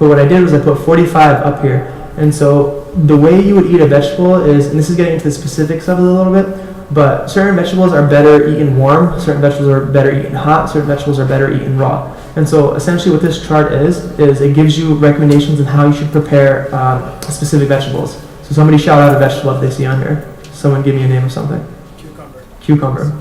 But what I did was I put 45 up here. And so the way you would eat a vegetable is, and this is getting into the specifics of it a little bit, but certain vegetables are better eaten warm, certain vegetables are better eaten hot, certain vegetables are better eaten raw. And so essentially what this chart is it gives you recommendations on how you should prepare specific vegetables. So somebody shout out a vegetable that they see on here. Someone give me a name of something. Cucumber.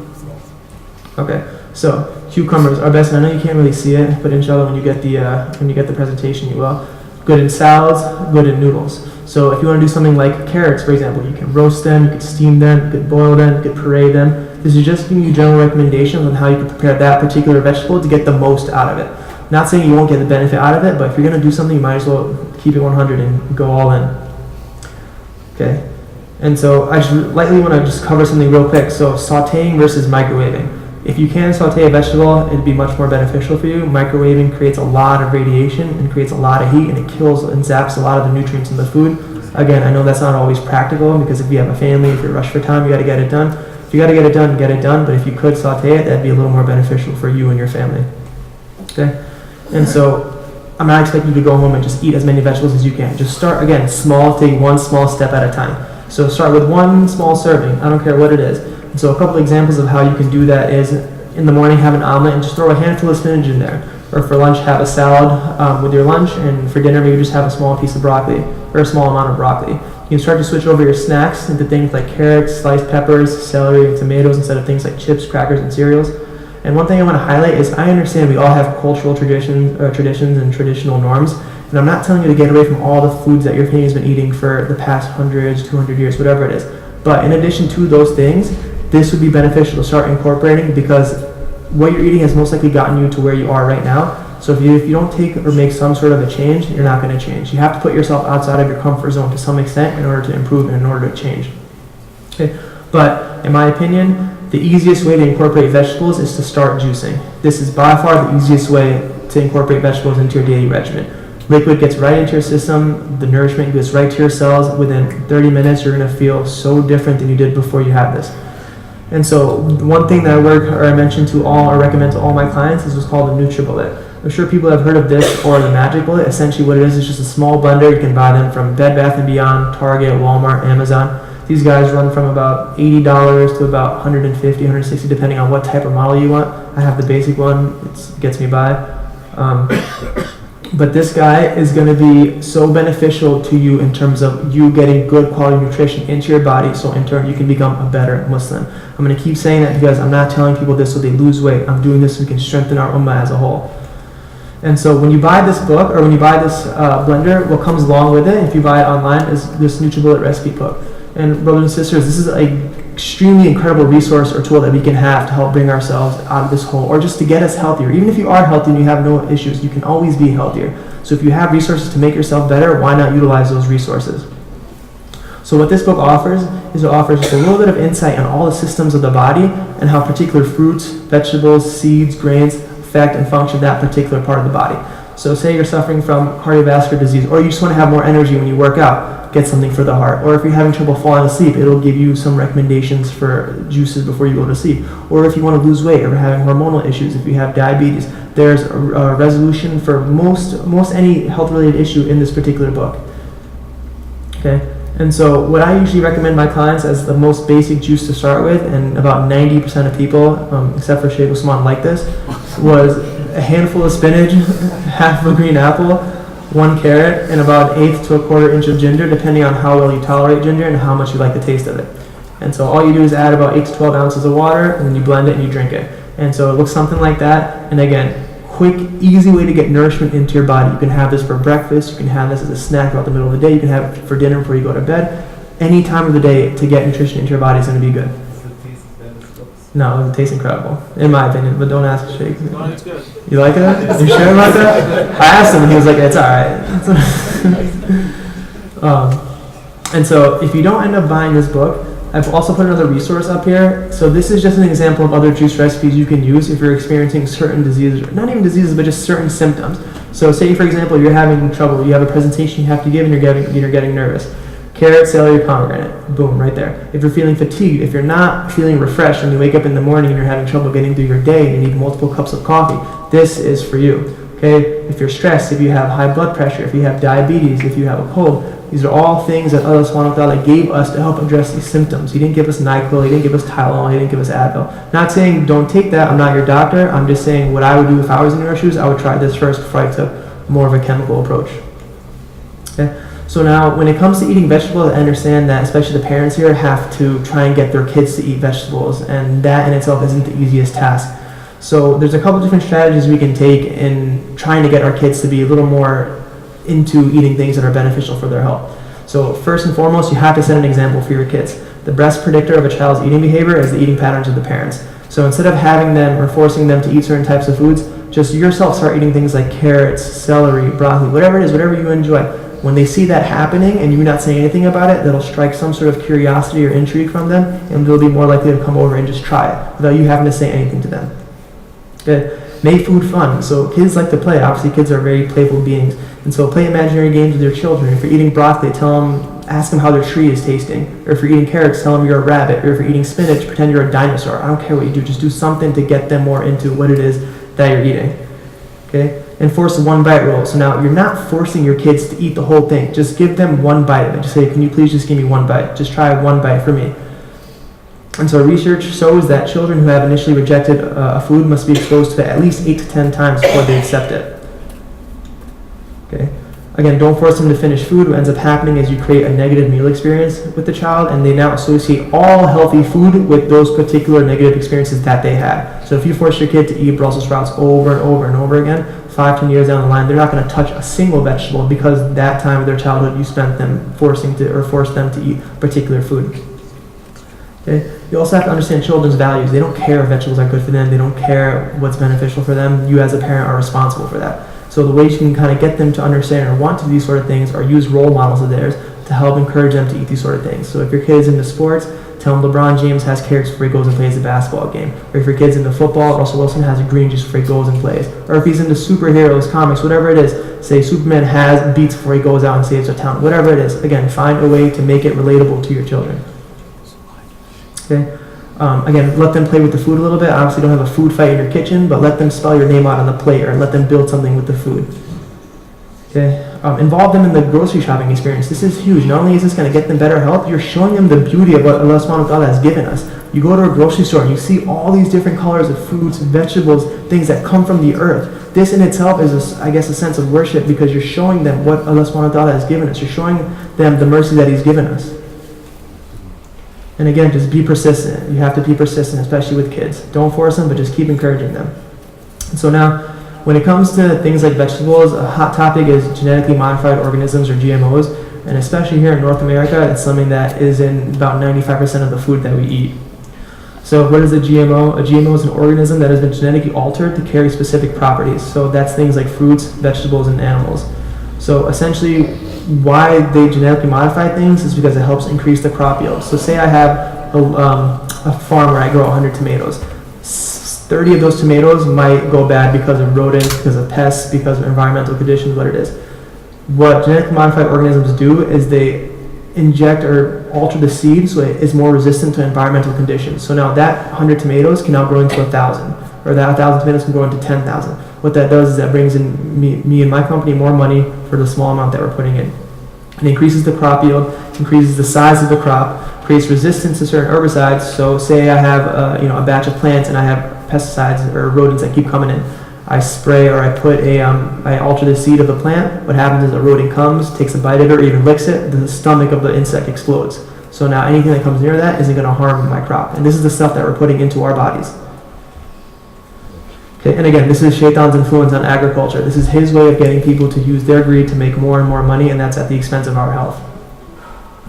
Okay, so cucumbers are best, and I know you can't really see it, but inshallah when you get the presentation you will. Good in salads, good in noodles. So if you want to do something like carrots, for example, you can roast them, you can steam them, you can boil them, you can puree them. This is just giving you general recommendations on how you can prepare that particular vegetable to get the most out of it. Not saying you won't get the benefit out of it, but if you're going to do something, you might as well keep it 100 and go all in. Okay, and so I just lightly want to just cover something real quick. So sautéing versus microwaving. If you can saute a vegetable, it'd be much more beneficial for you. Microwaving creates a lot of radiation and creates a lot of heat, and it kills and zaps a lot of the nutrients in the food. Again, I know that's not always practical because if you have a family, if you're rushed for time, you got to get it done. If you got to get it done, get it done. But if you could saute it, that'd be a little more beneficial for you and your family. Okay, and so I'm not expecting you to go home and just eat as many vegetables as you can. Just start again small, take one small step at a time. So start with one small serving. I don't care what it is. So a couple examples of how you can do that is in the morning have an omelet and just throw a handful of spinach in there. Or for lunch have a salad with your lunch, and for dinner maybe just have a small piece of broccoli or a small amount of broccoli. You can start to switch over your snacks into things like carrots, sliced peppers, celery, and tomatoes instead of things like chips, crackers, and cereals. And one thing I want to highlight is I understand we all have cultural traditions and traditional norms, and I'm not telling you to get away from all the foods that your family's been eating for the past 100, 200 years, whatever it is. But in addition to those things, this would be beneficial to start incorporating because what you're eating has most likely gotten you to where you are right now. So if you don't take or make some sort of a change, you're not going to change. You have to put yourself outside of your comfort zone to some extent in order to improve and in order to change. Okay. But in my opinion, the easiest way to incorporate vegetables is to start juicing. This is by far the easiest way to incorporate vegetables into your daily regimen. Liquid gets right into your system, the nourishment goes right to your cells. Within 30 minutes, you're going to feel so different than you did before you had this. And so one thing that I mention to all or recommend to all my clients is what's called a NutriBullet. I'm sure people have heard of this or the Magic Bullet. Essentially what it is just a small blender. You can buy them from Bed Bath & Beyond, Target, Walmart, Amazon. These guys run from about $80 to about $150, $160 depending on what type of model you want. I have the basic one. It gets me by. But this guy is going to be so beneficial to you in terms of you getting good quality nutrition into your body, so in turn you can become a better Muslim. I'm going to keep saying that because I'm not telling people this so they lose weight. I'm doing this so we can strengthen our ummah as a whole. And so when you buy this book, or when you buy this blender, what comes along with it, if you buy it online, is this NutriBullet recipe book. And brothers and sisters, this is an extremely incredible resource or tool that we can have to help bring ourselves out of this hole, or just to get us healthier. Even if you are healthy and you have no issues, you can always be healthier. So if you have resources to make yourself better, why not utilize those resources? So what this book offers is it offers just a little bit of insight on all the systems of the body and how particular fruits, vegetables, seeds, grains affect and function that particular part of the body. So say you're suffering from cardiovascular disease, or you just want to have more energy when you work out, get something for the heart. Or if you're having trouble falling asleep, it'll give you some recommendations for juices before you go to sleep. Or if you want to lose weight, or having hormonal issues, if you have diabetes, there's a resolution for most any health-related issue in this particular book. Okay. And so what I usually recommend my clients as the most basic juice to start with, and about 90% of people, except for Sheikh Usman, like this, was a handful of spinach, half of a green apple, 1 carrot, and about 1/8 to 1/4 inch of ginger, depending on how well you tolerate ginger and how much you like the taste of it. And so all you do is add about 8 to 12 ounces of water, and then you blend it and you drink it. And so it looks something like that. And again, quick, easy way to get nourishment into your body. You can have this for breakfast, you can have this as a snack throughout the middle of the day, you can have it for dinner before you go to bed. Any time of the day to get nutrition into your body is going to be good. No, it tastes incredible, in my opinion, but don't ask Sheikh. No, it's good. You like it? You sure about that? I asked him and he was like, it's alright. And so if you don't end up buying this book, I've also put another resource up here. So this is just an example of other juice recipes you can use if you're experiencing certain diseases, or not even diseases, but just certain symptoms. So say, for example, you're having trouble, you have a presentation you have to give and you're getting nervous. Carrot, celery, pomegranate, boom, right there. If you're feeling fatigued, if you're not feeling refreshed when you wake up in the morning and you're having trouble getting through your day and you need multiple cups of coffee, this is for you. Okay? If you're stressed, if you have high blood pressure, if you have diabetes, if you have a cold, these are all things that Allah subhanahu wa ta'ala gave us to help address these symptoms. He didn't give us NyQuil, He didn't give us Tylenol, He didn't give us Advil. Not saying don't take that, I'm not your doctor, I'm just saying what I would do if I was in your shoes, I would try this first before I took more of a chemical approach. Okay? So now, when it comes to eating vegetables, I understand that especially the parents here have to try and get their kids to eat vegetables, and that in itself isn't the easiest task. So there's a couple different strategies we can take in trying to get our kids to be a little more into eating things that are beneficial for their health. So first and foremost, you have to set an example for your kids. The best predictor of a child's eating behavior is the eating patterns of the parents. So instead of having them or forcing them to eat certain types of foods, just yourself start eating things like carrots, celery, broccoli, whatever it is, whatever you enjoy. When they see that happening and you're not saying anything about it, that'll strike some sort of curiosity or intrigue from them, and they'll be more likely to come over and just try it without you having to say anything to them. Okay. Make food fun. So kids like to play. Obviously, kids are very playful beings, and so play imaginary games with your children. If you're eating broccoli, ask them how their tree is tasting. Or if you're eating carrots, tell them you're a rabbit. Or if you're eating spinach, pretend you're a dinosaur. I don't care what you do. Just do something to get them more into what it is that you're eating. Okay. Enforce the one bite rule. So now you're not forcing your kids to eat the whole thing. Just give them one bite of it. Just say, can you please just give me one bite? Just try one bite for me. And so research shows that children who have initially rejected a food must be exposed to it at least 8 to 10 times before they accept it. Okay. Again, don't force them to finish food. What ends up happening is you create a negative meal experience with the child, and they now associate all healthy food with those particular negative experiences that they had. So if you force your kid to eat Brussels sprouts over and over and over again, 5-10 years down the line, they're not going to touch a single vegetable because that time of their childhood you spent them forced them to eat particular food. Okay? You also have to understand children's values. They don't care if vegetables are good for them. They don't care what's beneficial for them. You as a parent are responsible for that. So the ways you can kind of get them to understand or want to do these sort of things are use role models of theirs to help encourage them to eat these sort of things. So if your kid's into sports, tell them LeBron James has carrots before he goes and plays a basketball game. Or if your kid's into football, Russell Wilson has a green juice before he goes and plays. Or if he's into superheroes, comics, whatever it is, say Superman has beets before he goes out and saves a town. Whatever it is, again, find a way to make it relatable to your children. Okay. Again, let them play with the food a little bit. Obviously, don't have a food fight in your kitchen, but let them spell your name out on the plate or let them build something with the food. Okay. Involve them in the grocery shopping experience. This is huge. Not only is this going to get them better health, you're showing them the beauty of what Allah subhanahu wa ta'ala has given us. You go to a grocery store and you see all these different colors of fruits, vegetables, things that come from the earth. This in itself is, a sense of worship because you're showing them what Allah subhanahu wa ta'ala has given us. You're showing them the mercy that He's given us. And again, just be persistent. You have to be persistent, especially with kids. Don't force them, but just keep encouraging them. And so now, when it comes to things like vegetables, a hot topic is genetically modified organisms or GMOs. And especially here in North America, it's something that is in about 95% of the food that we eat. So what is a GMO? A GMO is an organism that has been genetically altered to carry specific properties. So that's things like fruits, vegetables, and animals. So essentially, why they genetically modify things is because it helps increase the crop yield. So say I have a farm where I grow 100 tomatoes. 30 of those tomatoes might go bad because of rodents, because of pests, because of environmental conditions, what it is. What genetically modified organisms do is they inject or alter the seed so it is more resistant to environmental conditions. So now that 100 tomatoes can now grow into 1,000, or that 1,000 tomatoes can grow into 10,000. What that does is that brings in me and my company more money for the small amount that we're putting in. It increases the crop yield, increases the size of the crop, creates resistance to certain herbicides. So say I have a batch of plants and I have pesticides or rodents that keep coming in. I spray or I alter the seed of the plant. What happens is a rodent comes, takes a bite of it or even licks it, the stomach of the insect explodes. So now anything that comes near that isn't going to harm my crop. And this is the stuff that we're putting into our bodies. Okay, and again, this is Shaitan's influence on agriculture. This is his way of getting people to use their greed to make more and more money, and that's at the expense of our health.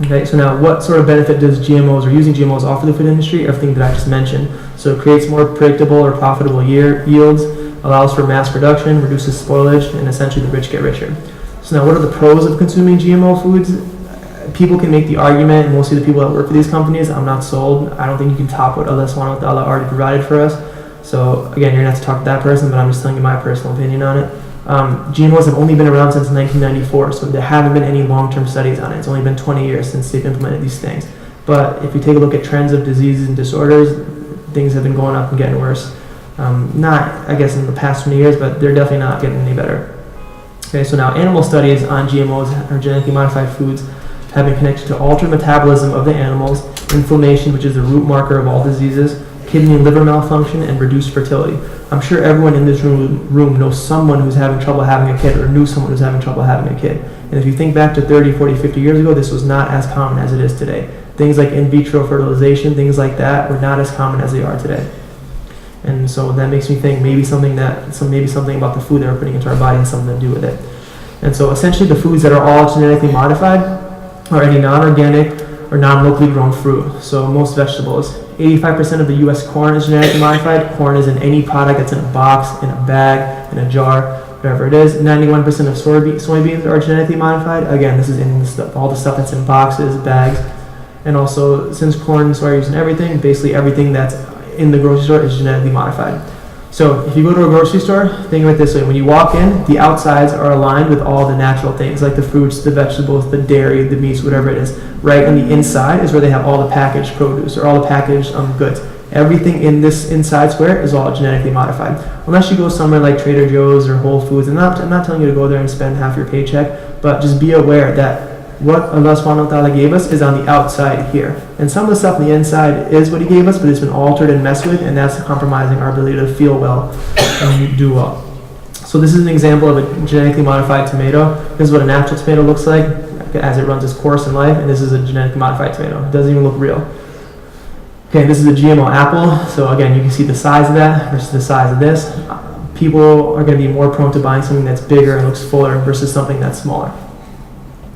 Okay, so now what sort of benefit does GMOs or using GMOs offer the food industry? Everything that I just mentioned. So it creates more predictable or profitable yields, allows for mass production, reduces spoilage, and essentially the rich get richer. So now what are the pros of consuming GMO foods? people can make the argument, and mostly the people that work for these companies, I'm not sold. I don't think you can top what Allah subhanahu wa ta'ala already provided for us. So again, you're going to have to talk to that person, but I'm just telling you my personal opinion on it. GMOs have only been around since 1994, so there haven't been any long-term studies on it. It's only been 20 years since they've implemented these things. But if you take a look at trends of diseases and disorders, things have been going up and getting worse. Not, I guess, in the past 20 years, but they're definitely not getting any better. Okay, so now animal studies on GMOs, or genetically modified foods, have been connected to altered metabolism of the animals, inflammation, which is the root marker of all diseases, kidney and liver malfunction, and reduced fertility. I'm sure everyone in this room knows someone who's having trouble having a kid, or knew someone who's having trouble having a kid. And if you think back to 30, 40, 50 years ago, this was not as common as it is today. Things like in vitro fertilization, things like that, were not as common as they are today. And so that makes me think maybe something about the food that we're putting into our body has something to do with it. And so essentially the foods that are all genetically modified are any non-organic or non-locally grown fruit. So most vegetables. 85% of the U.S. corn is genetically modified. Corn is in any product that's in a box, in a bag, in a jar, whatever it is. 91% of soybeans are genetically modified. Again, this is in all the stuff that's in boxes, bags. And also, since corn, soybeans, and everything, basically everything that's in the grocery store is genetically modified. So if you go to a grocery store, think of it this way. When you walk in, the outsides are aligned with all the natural things, like the fruits, the vegetables, the dairy, the meats, whatever it is. Right on the inside is where they have all the packaged produce, or all the packaged goods. Everything in this inside square is all genetically modified. Unless you go somewhere like Trader Joe's or Whole Foods. I'm not telling you to go there and spend half your paycheck, but just be aware that what Allah subhanahu wa ta'ala gave us is on the outside here. And some of the stuff on the inside is what He gave us, but it's been altered and messed with, and that's compromising our ability to feel well and do well. So this is an example of a genetically modified tomato. This is what a natural tomato looks like as it runs its course in life, and this is a genetically modified tomato. It doesn't even look real. Okay, this is a GMO apple. So again, you can see the size of that versus the size of this. People are going to be more prone to buying something that's bigger and looks fuller versus something that's smaller.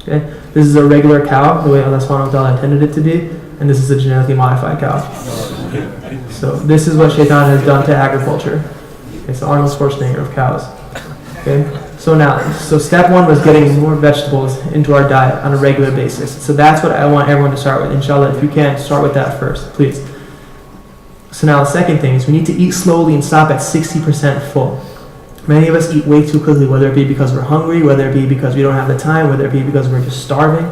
Okay, this is a regular cow, the way Allah subhanahu wa ta'ala intended it to be, and this is a genetically modified cow. So this is what Shaitan has done to agriculture. It's Arnold Schwarzenegger of cows. Okay, so step one was getting more vegetables into our diet on a regular basis. So that's what I want everyone to start with. Inshallah, if you can, start with that first, please. So now the second thing is we need to eat slowly and stop at 60% full. Many of us eat way too quickly, whether it be because we're hungry, whether it be because we don't have the time, whether it be because we're just starving.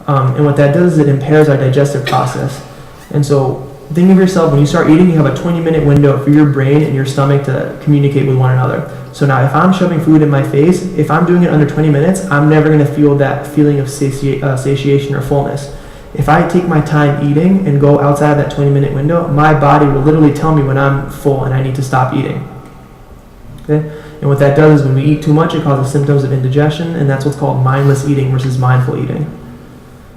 And what that does is it impairs our digestive process. And so think of yourself, when you start eating, you have a 20-minute window for your brain and your stomach to communicate with one another. So now if I'm shoving food in my face, if I'm doing it under 20 minutes, I'm never going to feel that feeling of satiation or fullness. If I take my time eating and go outside of that 20-minute window, my body will literally tell me when I'm full and I need to stop eating. Okay? And what that does is when we eat too much, it causes symptoms of indigestion, and that's what's called mindless eating versus mindful eating.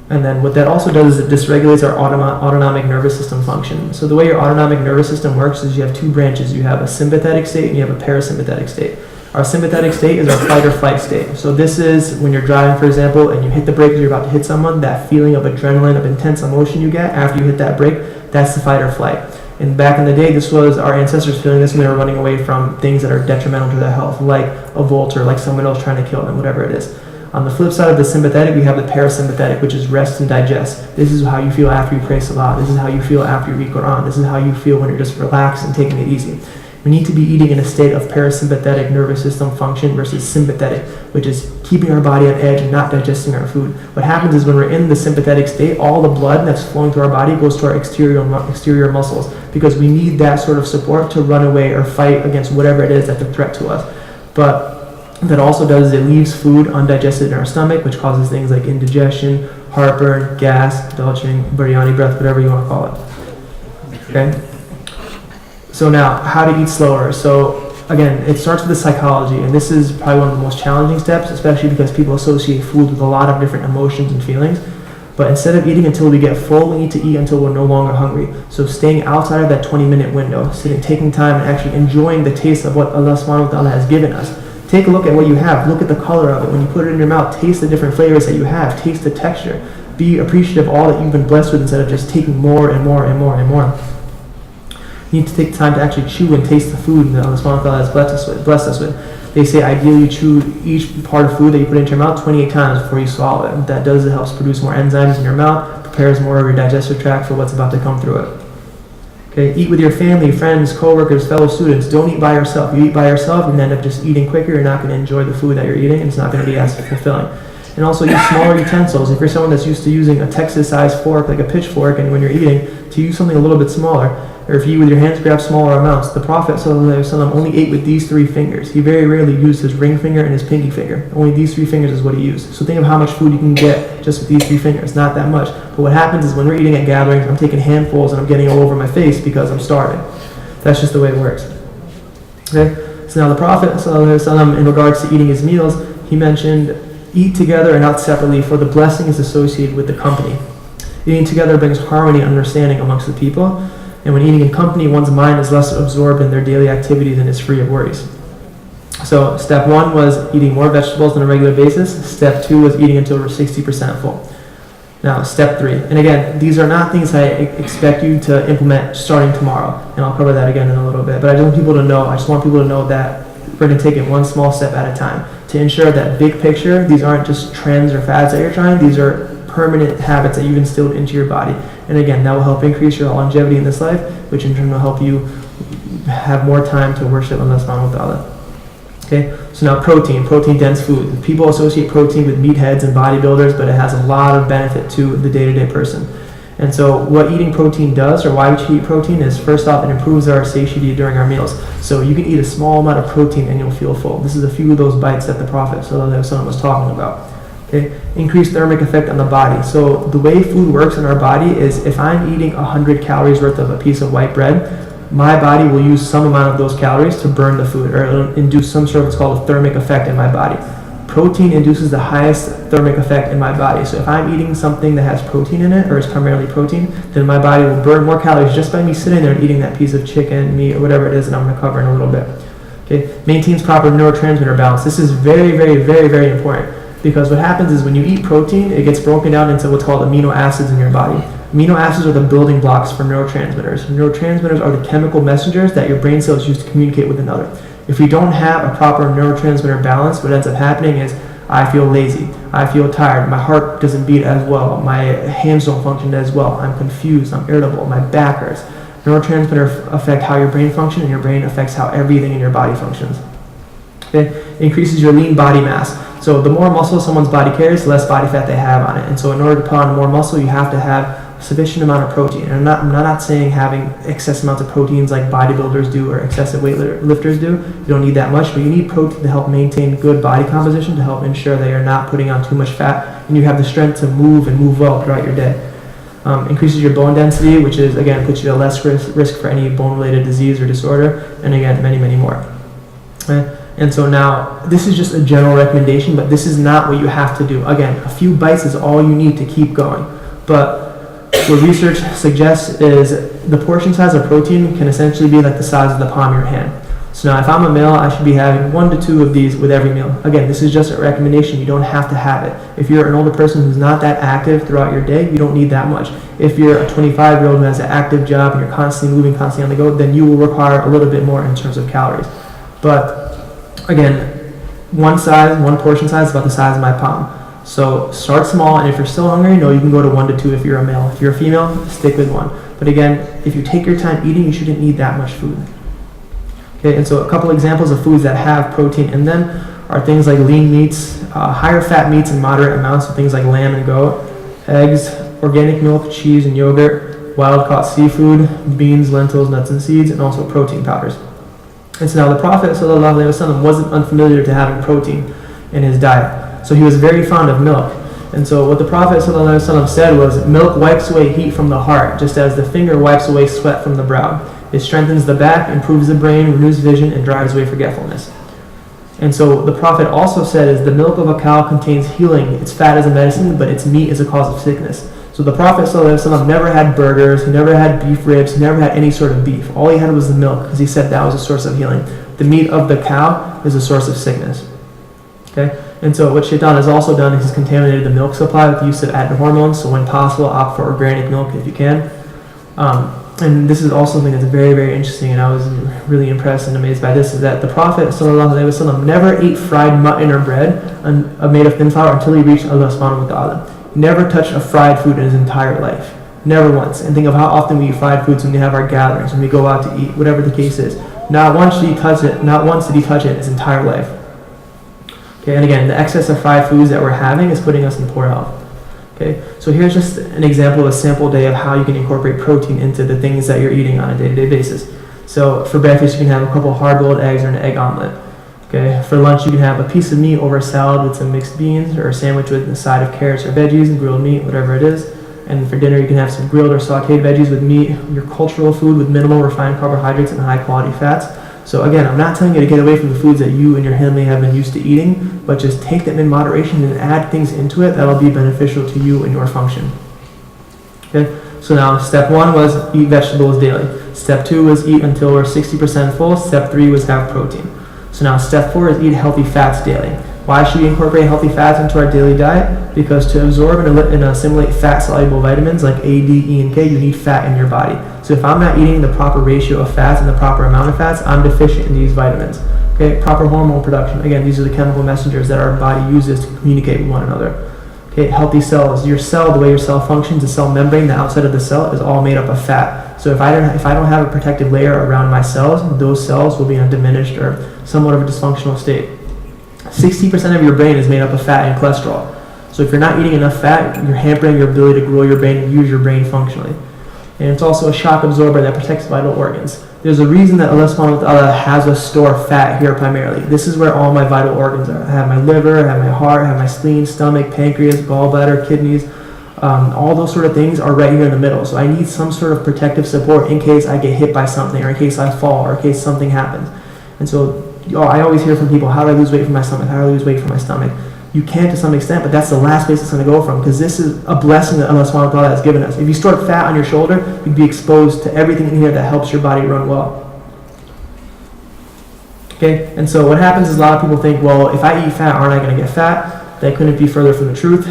And then what that also does is it dysregulates our autonomic nervous system function. So the way your autonomic nervous system works is you have two branches. You have a sympathetic state and you have a parasympathetic state. Our sympathetic state is our fight or flight state. So this is when you're driving, for example, and you hit the brake because you're about to hit someone, that feeling of adrenaline, of intense emotion you get after you hit that brake, that's the fight or flight. And back in the day, this was our ancestors feeling this when they were running away from things that are detrimental to their health, like a vulture, like someone else trying to kill them, whatever it is. On the flip side of the sympathetic, we have the parasympathetic, which is rest and digest. This is how you feel after you pray salah. This is how you feel after you read Quran. This is how you feel when you're just relaxed and taking it easy. We need to be eating in a state of parasympathetic nervous system function versus sympathetic, which is keeping our body on edge and not digesting our food. What happens is when we're in the sympathetic state, all the blood that's flowing through our body goes to our exterior muscles, because we need that sort of support to run away or fight against whatever it is that's a threat to us. But that also does is it leaves food undigested in our stomach, which causes things like indigestion, heartburn, gas, belching, biryani breath, whatever you want to call it. Okay? So now, how to eat slower. So again, it starts with the psychology, and this is probably one of the most challenging steps, especially because people associate food with a lot of different emotions and feelings. But instead of eating until we get full, we need to eat until we're no longer hungry. So staying outside of that 20-minute window, taking time and actually enjoying the taste of what Allah subhanahu wa ta'ala has given us. Take a look at what you have. Look at the color of it. When you put it in your mouth, taste the different flavors that you have. Taste the texture. Be appreciative of all that you've been blessed with instead of just taking more and more and more and more. You need to take time to actually chew and taste the food that Allah subhanahu wa ta'ala has blessed us with. They say ideally you chew each part of food that you put into your mouth 28 times before you swallow it. What that does, it helps produce more enzymes in your mouth, prepares more of your digestive tract for what's about to come through it. Okay, eat with your family, friends, co-workers, fellow students. Don't eat by yourself. You eat by yourself, you're going to end up just eating quicker. You're not going to enjoy the food that you're eating, and it's not going to be as fulfilling. And also use smaller utensils. If you're someone that's used to using a Texas-sized fork, like a pitchfork, and when you're eating, to use something a little bit smaller, or if you with your hands grab smaller amounts. The Prophet ﷺ only ate with these 3 fingers. He very rarely used his ring finger and his pinky finger. Only these 3 fingers is what he used. So think of how much food you can get just with these 3 fingers. Not that much. But what happens is when we're eating at gatherings, I'm taking handfuls and I'm getting all over my face because I'm starving. That's just the way it works. Okay? So now the Prophet ﷺ, in regards to eating his meals, he mentioned, eat together and not separately, for the blessing is associated with the company. Eating together brings harmony and understanding amongst the people. And when eating in company, one's mind is less absorbed in their daily activities and is free of worries. So step 1 was eating more vegetables on a regular basis. Step 2 was eating until we're 60% full. Now step 3. And again, these are not things I expect you to implement starting tomorrow. And I'll cover that again in a little bit. But I just want people to know that we're going to take it one small step at a time to ensure that big picture, these aren't just trends or fads that you're trying. These are permanent habits that you've instilled into your body. And again, that will help increase your longevity in this life, which in turn will help you have more time to worship Allah subhanahu wa ta'ala. Okay, so now protein dense food. People associate protein with meatheads and bodybuilders, but it has a lot of benefit to the day-to-day person. And so what eating protein does, or why we should eat protein, is first off, it improves our satiety during our meals. So you can eat a small amount of protein and you'll feel full. This is a few of those bites that the Prophet ﷺ was talking about. Okay? Increased thermic effect on the body. So the way food works in our body is if I'm eating 100 calories worth of a piece of white bread, my body will use some amount of those calories to burn the food, or it'll induce some sort of what's called a thermic effect in my body. Protein induces the highest thermic effect in my body. So if I'm eating something that has protein in it, or is primarily protein, then my body will burn more calories just by me sitting there and eating that piece of chicken, meat, or whatever it is that I'm going to cover in a little bit. Okay, maintains proper neurotransmitter balance. This is very, very, very, very important, because what happens is when you eat protein, it gets broken down into what's called amino acids in your body. Amino acids are the building blocks for neurotransmitters. Neurotransmitters are the chemical messengers that your brain cells use to communicate with another. If we don't have a proper neurotransmitter balance, what ends up happening is I feel lazy, I feel tired, my heart doesn't beat as well, my hands don't function as well, I'm confused, I'm irritable, my back hurts. Neurotransmitters affect how your brain functions, and your brain affects how everything in your body functions. Okay? Increases your lean body mass. So the more muscle someone's body carries, the less body fat they have on it. And so in order to put on more muscle, you have to have a sufficient amount of protein. And I'm not saying having excess amounts of proteins like bodybuilders do or excessive weightlifters do. You don't need that much, but you need protein to help maintain good body composition, to help ensure that you're not putting on too much fat, and you have the strength to move and move well throughout your day. Increases your bone density, which is, again, puts you at less risk for any bone-related disease or disorder, and again, many, many more. Okay? And so now, this is just a general recommendation, but this is not what you have to do. Again, a few bites is all you need to keep going. But what research suggests is the portion size of protein can essentially be like the size of the palm of your hand. So now if I'm a male, I should be having 1 to 2 of these with every meal. Again, this is just a recommendation. You don't have to have it. If you're an older person who's not that active throughout your day, you don't need that much. If you're a 25-year-old who has an active job and you're constantly moving, constantly on the go, then you will require a little bit more in terms of calories. But again, one portion size is about the size of my palm. So start small, and if you're still hungry, you can go to 1 to 2 if you're a male. If you're a female, stick with 1. But again, if you take your time eating, you shouldn't need that much food. Okay, and so a couple examples of foods that have protein in them are things like lean meats, higher fat meats in moderate amounts, so things like lamb and goat, eggs, organic milk, cheese and yogurt, wild-caught seafood, beans, lentils, nuts and seeds, and also protein powders. And so now the Prophet ﷺ wasn't unfamiliar to having protein in his diet. So he was very fond of milk. And so what the Prophet ﷺ said was, milk wipes away heat from the heart, just as the finger wipes away sweat from the brow. It strengthens the back, improves the brain, renews vision, and drives away forgetfulness. And so the Prophet also said is the milk of a cow contains healing. Its fat is a medicine, but its meat is a cause of sickness. So the Prophet ﷺ never had burgers, he never had beef ribs, he never had any sort of beef. All he had was the milk, because he said that was a source of healing. The meat of the cow is a source of sickness. Okay? And so what Shaitan has also done is he's contaminated the milk supply with the use of added hormones. So when possible, opt for organic milk if you can. And this is also something that's very, very interesting, and I was really impressed and amazed by this, is that the Prophet ﷺ never ate fried mutton or bread made of thin flour until he reached Allah subhanahu wa ta'ala. He never touched a fried food in his entire life. Never once. And think of how often we eat fried foods when we have our gatherings, when we go out to eat, whatever the case is. Not once did he touch it in his entire life. Okay, and again, the excess of fried foods that we're having is putting us in poor health. Okay, so here's just an example of a sample day of how you can incorporate protein into the things that you're eating on a day-to-day basis. So for breakfast, you can have a couple hard-boiled eggs or an egg omelet. Okay, for lunch, you can have a piece of meat over a salad with some mixed beans, or a sandwich with a side of carrots or veggies and grilled meat, whatever it is. And for dinner, you can have some grilled or sauteed veggies with meat, your cultural food with minimal refined carbohydrates and high-quality fats. So again, I'm not telling you to get away from the foods that you and your family have been used to eating, but just take them in moderation and add things into it that'll be beneficial to you and your function. Okay, so now step 1 was eat vegetables daily. Step 2 was eat until we're 60% full. Step 3 was have protein. So now step 4 is eat healthy fats daily. Why should we incorporate healthy fats into our daily diet? Because to absorb and assimilate fat-soluble vitamins like A, D, E, and K, you need fat in your body. So if I'm not eating the proper ratio of fats and the proper amount of fats, I'm deficient in these vitamins. Okay, proper hormone production. Again, these are the chemical messengers that our body uses to communicate with one another. Okay, healthy cells. Your cell, the way your cell functions, the cell membrane, the outside of the cell is all made up of fat. So if I don't have a protective layer around my cells, those cells will be in a diminished or somewhat of a dysfunctional state. 60% of your brain is made up of fat and cholesterol. So if you're not eating enough fat, you're hampering your ability to grow your brain and use your brain functionally. And it's also a shock absorber that protects vital organs. There's a reason that Allah subhanahu wa ta'ala has us store fat here primarily. This is where all my vital organs are. I have my liver, I have my heart, I have my spleen, stomach, pancreas, gallbladder, kidneys. All those sort of things are right here in the middle. So I need some sort of protective support in case I get hit by something, or in case I fall, or in case something happens. And so I always hear from people, how do I lose weight from my stomach? How do I lose weight from my stomach? You can to some extent, but that's the last place it's going to go from, because this is a blessing that Allah subhanahu wa ta'ala has given us. If you store fat on your shoulder, you'd be exposed to everything in here that helps your body run well. Okay, and so what happens is a lot of people think, well, if I eat fat, aren't I going to get fat? That couldn't be further from the truth.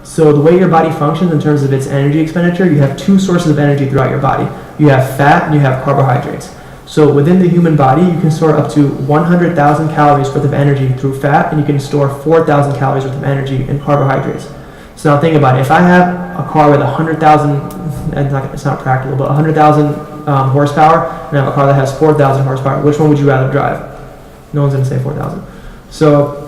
So the way your body functions in terms of its energy expenditure, you have 2 sources of energy throughout your body. You have fat and you have carbohydrates. So within the human body, you can store up to 100,000 calories worth of energy through fat, and you can store 4,000 calories worth of energy in carbohydrates. So now think about it. If I have a car with 100,000, it's not practical, but 100,000 horsepower, and I have a car that has 4,000 horsepower, which one would you rather drive? No one's going to say 4,000. So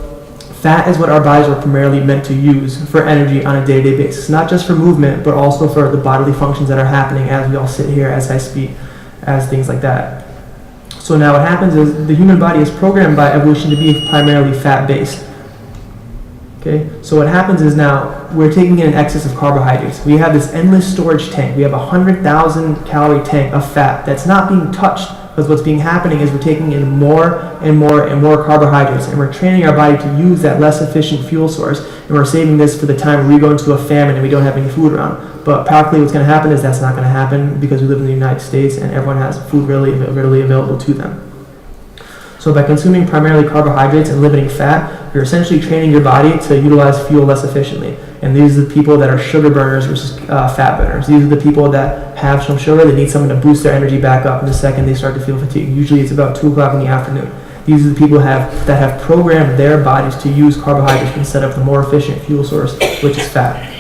fat is what our bodies are primarily meant to use for energy on a day-to-day basis, not just for movement, but also for the bodily functions that are happening as we all sit here, as I speak, as things like that. So now what happens is the human body is programmed by evolution to be primarily fat-based. Okay, so what happens is now we're taking in an excess of carbohydrates. We have this endless storage tank. We have a 100,000 calorie tank of fat that's not being touched, because what's being happening is we're taking in more and more and more carbohydrates, and we're training our body to use that less efficient fuel source, and we're saving this for the time when we go into a famine and we don't have any food around. But practically what's going to happen is that's not going to happen, because we live in the United States and everyone has food readily available to them. So by consuming primarily carbohydrates and limiting fat, you're essentially training your body to utilize fuel less efficiently. And these are the people that are sugar burners versus fat burners. These are the people that have some sugar, they need something to boost their energy back up in the second they start to feel fatigue. Usually it's about 2 o'clock in the afternoon. These are the people that have programmed their bodies to use carbohydrates instead of the more efficient fuel source, which is fat.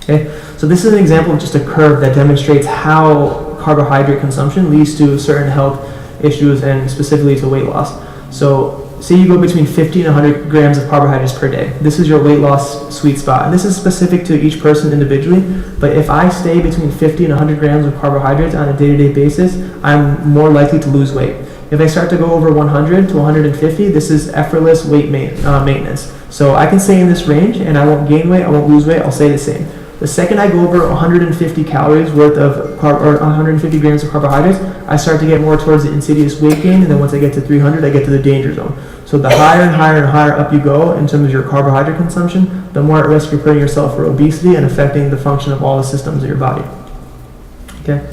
Okay? So this is an example of just a curve that demonstrates how carbohydrate consumption leads to certain health issues and specifically to weight loss. So say you go between 50 and 100 grams of carbohydrates per day. This is your weight loss sweet spot. And this is specific to each person individually, but if I stay between 50 and 100 grams of carbohydrates on a day-to-day basis, I'm more likely to lose weight. If I start to go over 100 to 150, this is effortless weight maintenance. So I can stay in this range and I won't gain weight, I won't lose weight, I'll stay the same. The second I go over 150 calories worth of or 150 grams of carbohydrates, I start to get more towards the insidious weight gain, and then once I get to 300, I get to the danger zone. So the higher and higher and higher up you go in terms of your carbohydrate consumption, the more at risk you're putting yourself for obesity and affecting the function of all the systems of your body. Okay.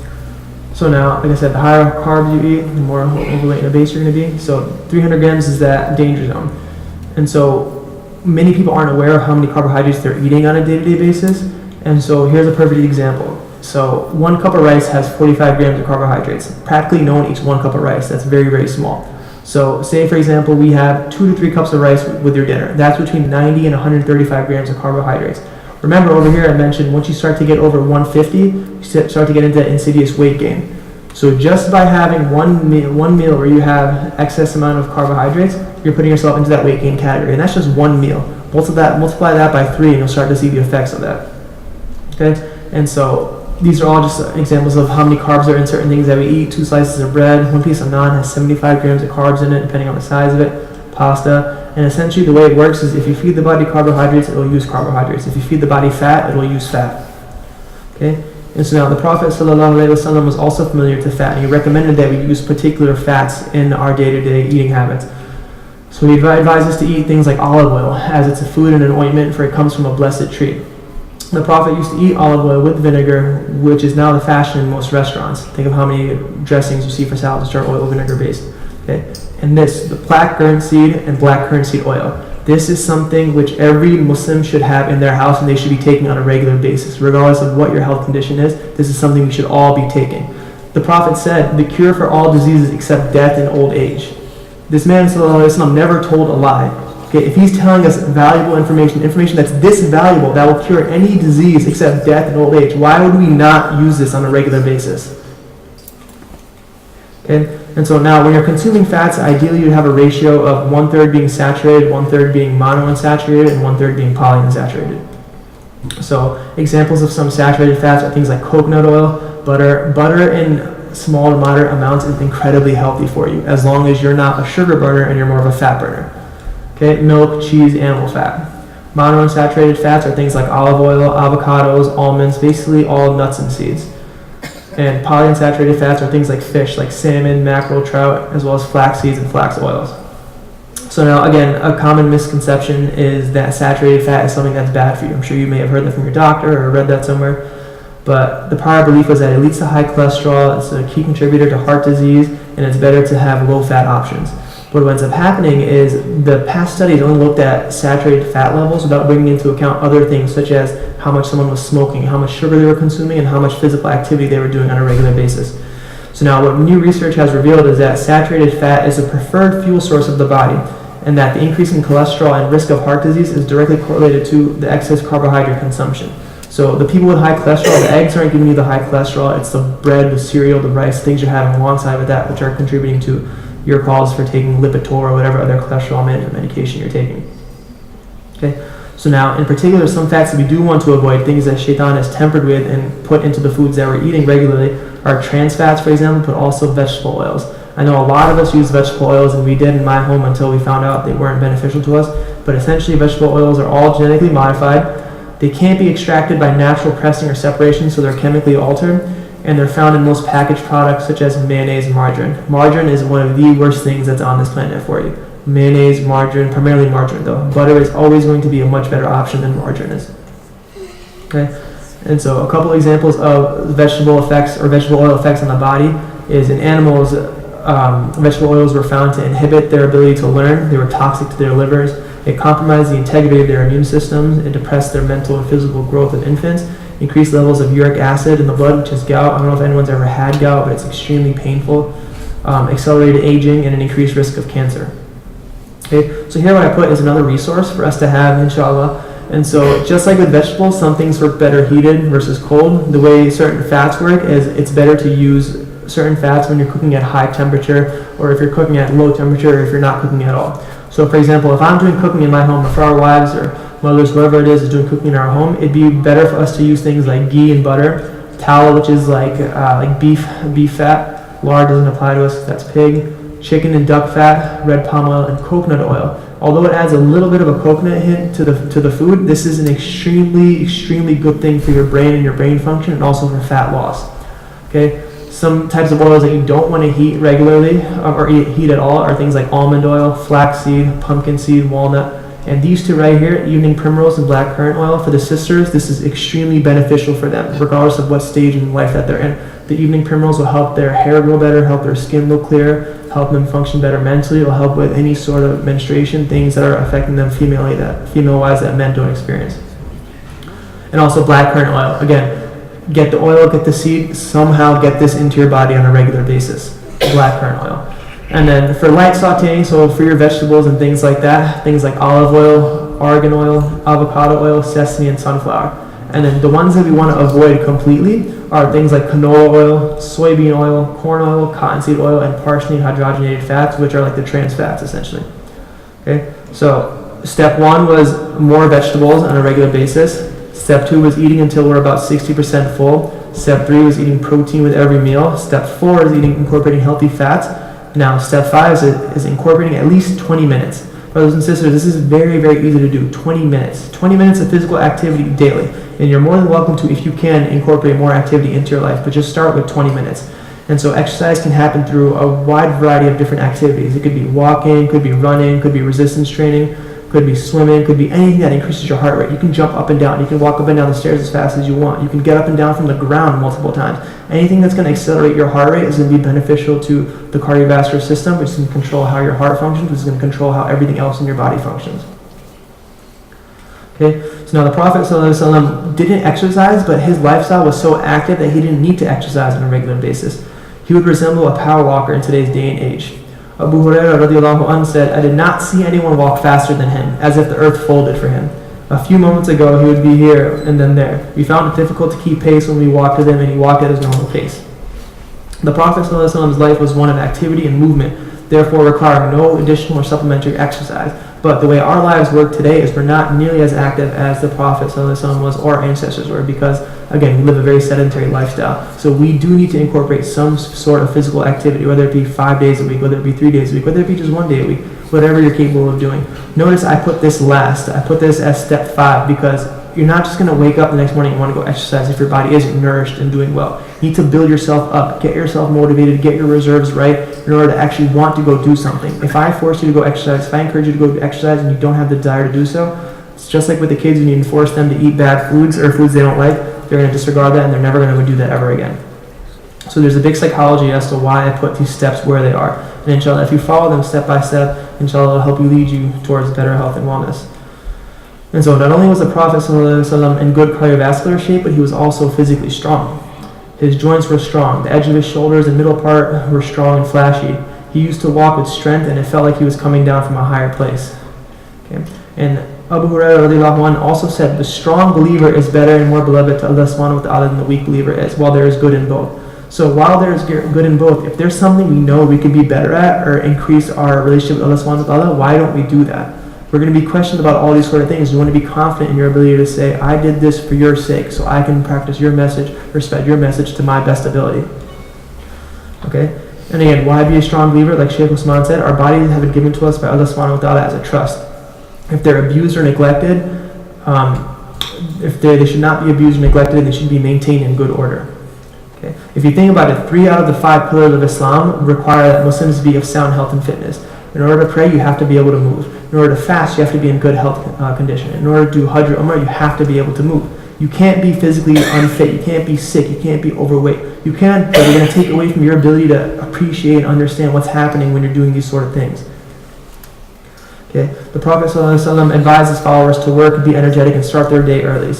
So now, like I said, the higher carbs you eat, the more overweight and obese you're going to be. So 300 grams is that danger zone. And so many people aren't aware of how many carbohydrates they're eating on a day-to-day basis. And so here's a perfect example. So 1 cup of rice has 45 grams of carbohydrates. Practically no one eats 1 cup of rice. That's very, very small. So say, for example, we have 2 to 3 cups of rice with your dinner. That's between 90 and 135 grams of carbohydrates. Remember, over here I mentioned once you start to get over 150, you start to get into insidious weight gain. So just by having one meal where you have excess amount of carbohydrates, you're putting yourself into that weight gain category. And that's just one meal. Multiply that by 3 and you'll start to see the effects of that. Okay? And so these are all just examples of how many carbs are in certain things that we eat. 2 slices of bread, 1 piece of naan has 75 grams of carbs in it, depending on the size of it. Pasta. And essentially the way it works is if you feed the body carbohydrates, it will use carbohydrates. If you feed the body fat, it will use fat. Okay? And so now the Prophet ﷺ was also familiar to fat, and he recommended that we use particular fats in our day-to-day eating habits. So he advised us to eat things like olive oil, as it's a food and an ointment, for it comes from a blessed tree. The Prophet used to eat olive oil with vinegar, which is now the fashion in most restaurants. Think of how many dressings you see for salads which are oil vinegar based. Okay? And this, the black currant seed and black currant seed oil. This is something which every Muslim should have in their house and they should be taking on a regular basis. Regardless of what your health condition is, this is something we should all be taking. The Prophet said, the cure for all diseases except death and old age. This man, sallallahu alaihi wasallam, never told a lie. Okay, if he's telling us valuable information that's this valuable, that will cure any disease except death and old age, why would we not use this on a regular basis? Okay, and so now when you're consuming fats, ideally you have a ratio of 1/3 being saturated, 1/3 being monounsaturated, and 1/3 being polyunsaturated. So examples of some saturated fats are things like coconut oil, butter. Butter in small to moderate amounts is incredibly healthy for you, as long as you're not a sugar burner and you're more of a fat burner. Okay, milk, cheese, animal fat. Monounsaturated fats are things like olive oil, avocados, almonds, basically all nuts and seeds. And polyunsaturated fats are things like fish, like salmon, mackerel, trout, as well as flax seeds and flax oils. So now, again, a common misconception is that saturated fat is something that's bad for you. I'm sure you may have heard that from your doctor or read that somewhere. But the prior belief was that it leads to high cholesterol, it's a key contributor to heart disease, and it's better to have low-fat options. What ends up happening is the past studies only looked at saturated fat levels without bringing into account other things, such as how much someone was smoking, how much sugar they were consuming, and how much physical activity they were doing on a regular basis. So now what new research has revealed is that saturated fat is a preferred fuel source of the body, and that the increase in cholesterol and risk of heart disease is directly correlated to the excess carbohydrate consumption. So the people with high cholesterol, the eggs aren't giving you the high cholesterol, it's the bread, the cereal, the rice, things you're having alongside with that, which are contributing to your calls for taking Lipitor or whatever other cholesterol management medication you're taking. Okay, so now in particular, some fats that we do want to avoid, things that shaitan has tempered with and put into the foods that we're eating regularly, are trans fats, for example, but also vegetable oils. I know a lot of us use vegetable oils, and we did in my home until we found out they weren't beneficial to us, but essentially vegetable oils are all genetically modified. They can't be extracted by natural pressing or separation, so they're chemically altered, and they're found in most packaged products such as mayonnaise and margarine. Margarine is one of the worst things that's on this planet for you. Mayonnaise, margarine, primarily margarine though. Butter is always going to be a much better option than margarine is. Okay, and so a couple examples of vegetable effects or vegetable oil effects on the body is in animals, vegetable oils were found to inhibit their ability to learn. They were toxic to their livers. It compromised the integrity of their immune systems. It depressed their mental and physical growth of infants. Increased levels of uric acid in the blood, which is gout. I don't know if anyone's ever had gout, but it's extremely painful. Accelerated aging and an increased risk of cancer. Okay, so here what I put is another resource for us to have, inshallah. And so just like with vegetables, some things work better heated versus cold. The way certain fats work is it's better to use certain fats when you're cooking at high temperature, or if you're cooking at low temperature, or if you're not cooking at all. So for example, if I'm doing cooking in my home, or for our wives or mothers, whoever it is doing cooking in our home, it'd be better for us to use things like ghee and butter, tallow, which is like beef fat, lard doesn't apply to us, that's pig, chicken and duck fat, red palm oil, and coconut oil. Although it adds a little bit of a coconut hint to the food, this is an extremely good thing for your brain and your brain function, and also for fat loss. Okay, some types of oils that you don't want to heat regularly or heat at all are things like almond oil, flaxseed, pumpkin seed, walnut. And these two right here, evening primrose and black currant oil, for the sisters, this is extremely beneficial for them, regardless of what stage in life that they're in. The evening primrose will help their hair grow better, help their skin look clearer, help them function better mentally. It will help with any sort of menstruation, things that are affecting them female-wise that men don't experience. And also black currant oil. Again, get the oil, get the seed, somehow get this into your body on a regular basis, blackcurrant oil. And then for light sauteing, so for your vegetables and things like that, things like olive oil, argan oil, avocado oil, sesame, and sunflower. And then the ones that we want to avoid completely are things like canola oil, soybean oil, corn oil, cottonseed oil, and partially hydrogenated fats, which are like the trans fats essentially. Okay, so step 1 was more vegetables on a regular basis. Step 2 was eating until we're about 60% full. Step 3 was eating protein with every meal. Step 4 is incorporating healthy fats. Now step 5 is incorporating at least 20 minutes. Brothers and sisters, this is very, very easy to do. 20 minutes. 20 minutes of physical activity daily. And you're more than welcome to, if you can, incorporate more activity into your life. But just start with 20 minutes. And so exercise can happen through a wide variety of different activities. It could be walking, could be running, could be resistance training, could be swimming, could be anything that increases your heart rate. You can jump up and down. You can walk up and down the stairs as fast as you want. You can get up and down from the ground multiple times. Anything that's going to accelerate your heart rate is going to be beneficial to the cardiovascular system, which is going to control how your heart functions, which is going to control how everything else in your body functions. Okay, so now the Prophet ﷺ didn't exercise, but his lifestyle was so active that he didn't need to exercise on a regular basis. He would resemble a power walker in today's day and age. Abu Hurairah radiallahu anhu said, "I did not see anyone walk faster than him, as if the earth folded for him. A few moments ago, he would be here and then there. We found it difficult to keep pace when we walked with him, and he walked at his normal pace." The Prophet ﷺ's life was one of activity and movement, therefore requiring no additional or supplementary exercise. But the way our lives work today is we're not nearly as active as the Prophet ﷺ was or our ancestors were, because, again, we live a very sedentary lifestyle. So we do need to incorporate some sort of physical activity, whether it be 5 days a week, whether it be 3 days a week, whether it be just 1 day a week, whatever you're capable of doing. Notice I put this last. I put this as step 5 because you're not just going to wake up the next morning and want to go exercise if your body isn't nourished and doing well. You need to build yourself up, get yourself motivated, get your reserves right in order to actually want to go do something. If I force you to go exercise, if I encourage you to go exercise and you don't have the desire to do so, it's just like with the kids when you force them to eat bad foods or foods they don't like. They're going to disregard that and they're never going to do that ever again. So there's a big psychology as to why I put these steps where they are. And inshallah, if you follow them step by step, inshallah, it'll help you lead you towards better health and wellness. And so not only was the Prophet ﷺ in good cardiovascular shape, but he was also physically strong. His joints were strong. The edge of his shoulders and middle part were strong and flashy. He used to walk with strength, and it felt like he was coming down from a higher place. Okay? And Abu Hurairah radiallahu anhu also said, "The strong believer is better and more beloved to Allah subhanahu wa ta'ala than the weak believer is, while there is good in both." So while there is good in both, if there's something we know we could be better at or increase our relationship with Allah subhanahu wa ta'ala, why don't we do that? We're going to be questioned about all these sort of things. You want to be confident in your ability to say, "I did this for your sake, so I can practice your message, respect your message to my best ability." Okay? And again, why be a strong believer? Like Shaykh Usman said, our bodies have been given to us by Allah subhanahu wa ta'ala as a trust. If they're abused or neglected, they should not be abused or neglected, and they should be maintained in good order. Okay? If you think about it, 3 out of the 5 pillars of Islam require that Muslims be of sound health and fitness. In order to pray, you have to be able to move. In order to fast, you have to be in good health condition. In order to do Hajj or Umrah, you have to be able to move. You can't be physically unfit. You can't be sick. You can't be overweight. You can, but you're going to take away from your ability to appreciate and understand what's happening when you're doing these sort of things. Okay. The Prophet ﷺ advised his followers to work, be energetic, and start their day early.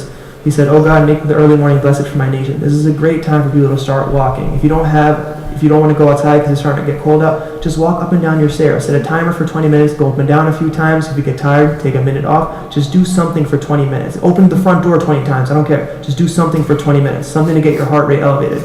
He said, "Oh God, make the early morning blessed for my nation." This is a great time for people to start walking. If you don't want to go outside because it's starting to get cold out, just walk up and down your stairs. Set a timer for 20 minutes, go up and down a few times. If you get tired, take a minute off. Just do something for 20 minutes. Open the front door 20 times, I don't care. Just do something for 20 minutes, something to get your heart rate elevated.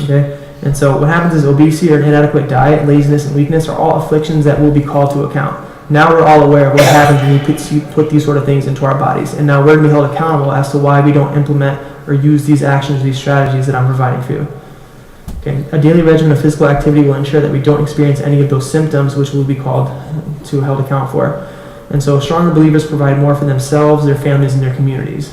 Okay? And so what happens is obesity or an inadequate diet, laziness, and weakness are all afflictions that will be called to account. Now we're all aware of what happens when you put these sort of things into our bodies. And now we're going to be held accountable as to why we don't implement or use these actions, these strategies that I'm providing for you. Okay. A daily regimen of physical activity will ensure that we don't experience any of those symptoms, which will be called to held account for. And so stronger believers provide more for themselves, their families, and their communities.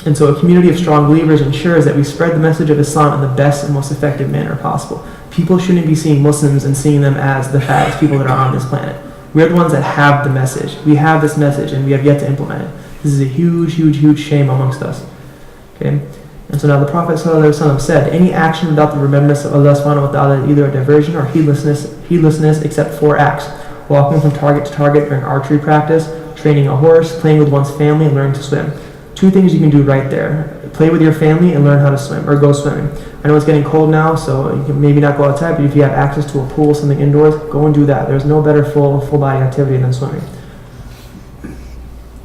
And so a community of strong believers ensures that we spread the message of Islam in the best and most effective manner possible. People shouldn't be seeing Muslims and seeing them as the fads, people that are on this planet. We're the ones that have the message. We have this message and we have yet to implement it. This is a huge, huge, huge shame amongst us. Okay? And so now the Prophet ﷺ said, any action without the remembrance of Allah subhanahu wa ta'ala is either a diversion or heedlessness except 4 acts. Walking from target to target during archery practice, training a horse, playing with one's family, and learning to swim. 2 things you can do right there. Play with your family and learn how to swim or go swimming. I know it's getting cold now, so you can maybe not go outside, but if you have access to a pool, something indoors, go and do that. There's no better full body activity than swimming.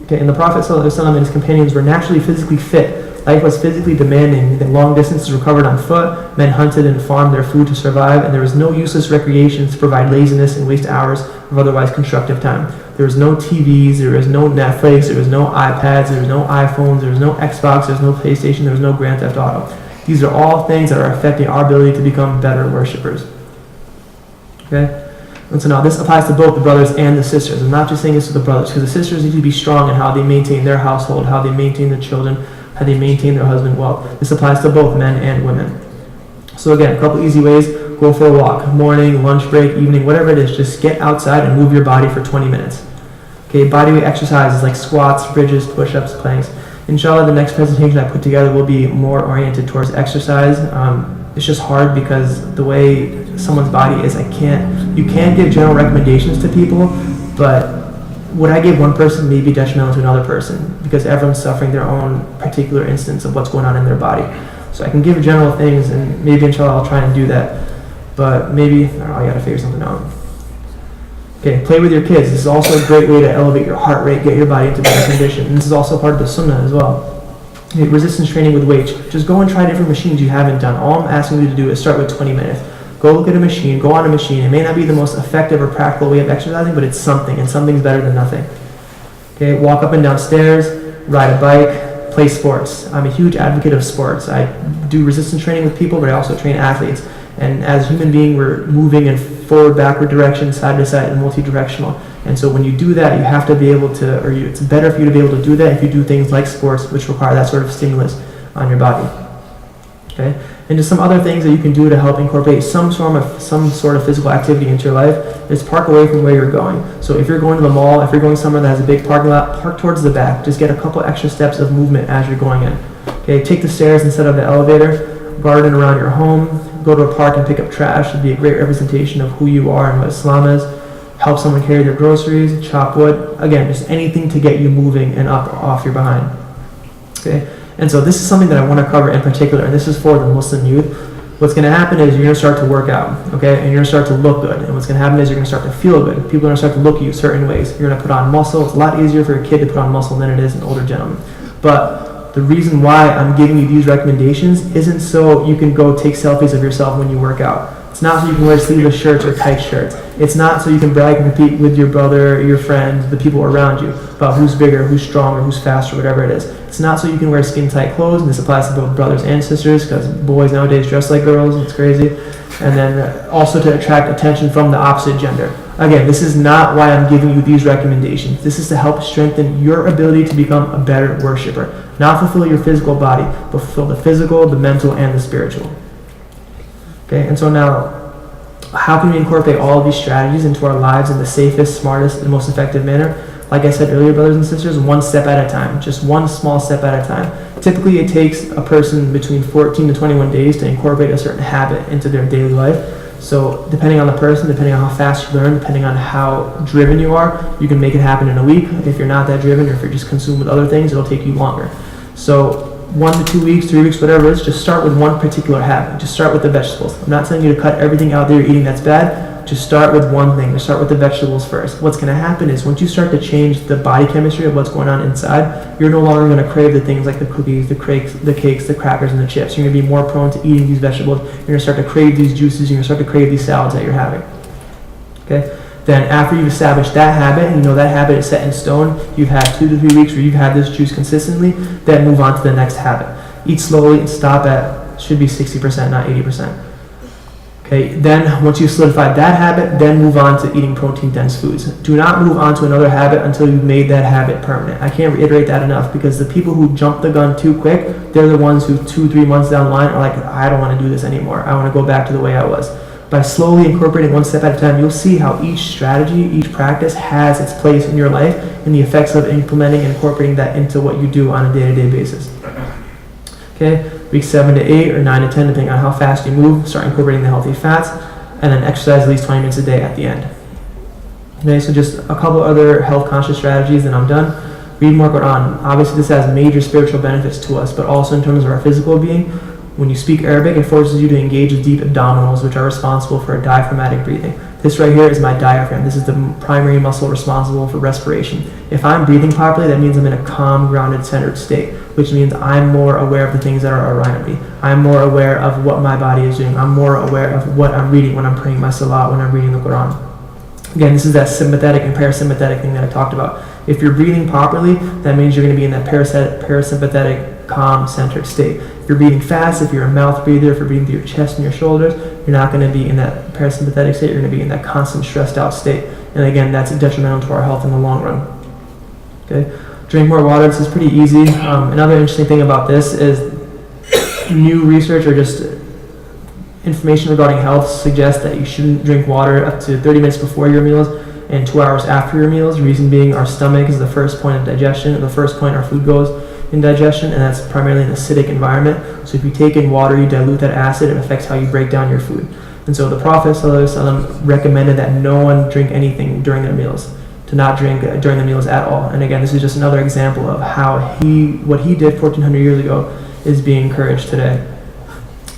Okay, and the Prophet ﷺ and his companions were naturally physically fit. Life was physically demanding. The long distances were covered on foot. Men hunted and farmed their food to survive, and there was no useless recreations to provide laziness and waste hours of otherwise constructive time. There was no TVs, there was no Netflix, there was no iPads, there was no iPhones, there was no Xbox, there was no PlayStation, there was no Grand Theft Auto. These are all things that are affecting our ability to become better worshipers. Okay? And so now this applies to both the brothers and the sisters. I'm not just saying this to the brothers, because the sisters need to be strong in how they maintain their household, how they maintain their children, how they maintain their husband well. This applies to both men and women. So again, a couple easy ways. Go for a walk. Morning, lunch break, evening, whatever it is. Just get outside and move your body for 20 minutes. Okay, bodyweight exercises like squats, bridges, push-ups, planks. Inshallah, the next presentation I put together will be more oriented towards exercise. It's just hard because the way someone's body is, you can't give general recommendations to people, but what I give one person may be detrimental to another person because everyone's suffering their own particular instance of what's going on in their body. So I can give general things, and maybe inshallah I'll try and do that, but maybe, I don't know, I gotta figure something out. Okay, play with your kids. This is also a great way to elevate your heart rate, get your body into better condition. And this is also part of the sunnah as well. Okay, resistance training with weights. Just go and try different machines you haven't done. All I'm asking you to do is start with 20 minutes. Go look at a machine, go on a machine. It may not be the most effective or practical way of exercising, but it's something, and something's better than nothing. Okay, walk up and down stairs, ride a bike, play sports. I'm a huge advocate of sports. I do resistance training with people, but I also train athletes. And as a human being, we're moving in forward, backward direction, side to side, and multi-directional. And so when you do that, you have to be able to, it's better for you to be able to do that if you do things like sports, which require that sort of stimulus on your body. Okay? And just some other things that you can do to help incorporate some sort of physical activity into your life is park away from where you're going. So if you're going to the mall, if you're going somewhere that has a big parking lot, park towards the back. Just get a couple extra steps of movement as you're going in. Okay? Take the stairs instead of the elevator. Garden around your home. Go to a park and pick up trash. It'd be a great representation of who you are and what Islam is. Help someone carry their groceries, chop wood. Again, just anything to get you moving and up off your behind. Okay? And so this is something that I want to cover in particular, and this is for the Muslim youth. What's going to happen is you're going to start to work out, okay? And you're going to start to look good. And what's going to happen is you're going to start to feel good. People are going to start to look at you certain ways. You're going to put on muscle. It's a lot easier for a kid to put on muscle than it is an older gentleman. But the reason why I'm giving you these recommendations isn't so you can go take selfies of yourself when you work out. It's not so you can wear sleeveless shirts or tight shirts. It's not so you can brag and compete with your brother, your friends, the people around you about who's bigger, who's stronger, who's faster, whatever it is. It's not so you can wear skin-tight clothes, and this applies to both brothers and sisters because boys nowadays dress like girls, it's crazy. And then also to attract attention from the opposite gender. Again, this is not why I'm giving you these recommendations. This is to help strengthen your ability to become a better worshiper. Not fulfill your physical body, but fulfill the physical, the mental, and the spiritual. Okay, and so now, how can we incorporate all of these strategies into our lives in the safest, smartest, and most effective manner? Like I said earlier, brothers and sisters, one step at a time. Just one small step at a time. Typically, it takes a person between 14 to 21 days to incorporate a certain habit into their daily life. So depending on the person, depending on how fast you learn, depending on how driven you are, you can make it happen in a week. If you're not that driven, or if you're just consumed with other things, it'll take you longer. So 1 to 2 weeks, 3 weeks, whatever it is, just start with one particular habit. Just start with the vegetables. I'm not telling you to cut everything out there you're eating that's bad. Just start with one thing. Just start with the vegetables first. What's going to happen is once you start to change the body chemistry of what's going on inside, you're no longer going to crave the things like the cookies, the cakes, the crackers, and the chips. You're going to be more prone to eating these vegetables. You're going to start to crave these juices. You're going to start to crave these salads that you're having. Okay? Then after you've established that habit, and you know that habit is set in stone, you've had 2 to 3 weeks where you've had this juice consistently, then move on to the next habit. Eat slowly and stop at, should be 60%, not 80%. Okay, then once you've solidified that habit, then move on to eating protein-dense foods. Do not move on to another habit until you've made that habit permanent. I can't reiterate that enough because the people who jump the gun too quick, they're the ones who 2-3 months down the line are like, I don't want to do this anymore. I want to go back to the way I was. By slowly incorporating one step at a time, you'll see how each strategy, each practice has its place in your life and the effects of implementing and incorporating that into what you do on a day-to-day basis. Okay, week 7 to 8 or 9 to 10, depending on how fast you move, start incorporating the healthy fats, and then exercise at least 20 minutes a day at the end. Okay, so just a couple other health-conscious strategies, and I'm done. read more Quran. Obviously, this has major spiritual benefits to us, but also in terms of our physical being. When you speak Arabic, it forces you to engage with deep abdominals, which are responsible for diaphragmatic breathing. This right here is my diaphragm. This is the primary muscle responsible for respiration. If I'm breathing properly, that means I'm in a calm, grounded, centered state, which means I'm more aware of the things that are around me. I'm more aware of what my body is doing. I'm more aware of what I'm reading when I'm praying my salat, when I'm reading the Quran. Again, this is that sympathetic and parasympathetic thing that I talked about. If you're breathing properly, that means you're going to be in that parasympathetic, calm, centered state. If you're breathing fast, if you're a mouth breather, if you're breathing through your chest and your shoulders, you're not going to be in that parasympathetic state. You're going to be in that constant stressed out state. And again, that's detrimental to our health in the long run. Okay, drink more water. This is pretty easy. Another interesting thing about this is new research or just information regarding health suggests that you shouldn't drink water up to 30 minutes before your meals and 2 hours after your meals. Reason being, our stomach is the first point of digestion, the first point our food goes in digestion, and that's primarily an acidic environment. So if you take in water, you dilute that acid, it affects how you break down your food. And so the Prophet ﷺ recommended that no one drink anything during their meals, to not drink during the meals at all. And again, this is just another example of how what he did 1400 years ago is being encouraged today.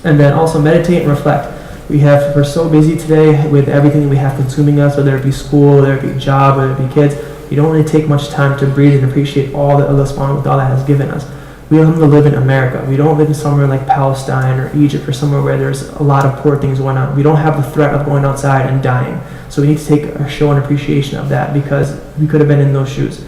And then also meditate and reflect. We're so busy today with everything that we have consuming us, whether it be school, whether it be job, whether it be kids. You don't really take much time to breathe and appreciate all that Allah subhanahu wa ta'ala has given us. We don't live in America. We don't live in somewhere like Palestine or Egypt or somewhere where there's a lot of poor things going on. We don't have the threat of going outside and dying. So we need to show an appreciation of that, because we could have been in those shoes.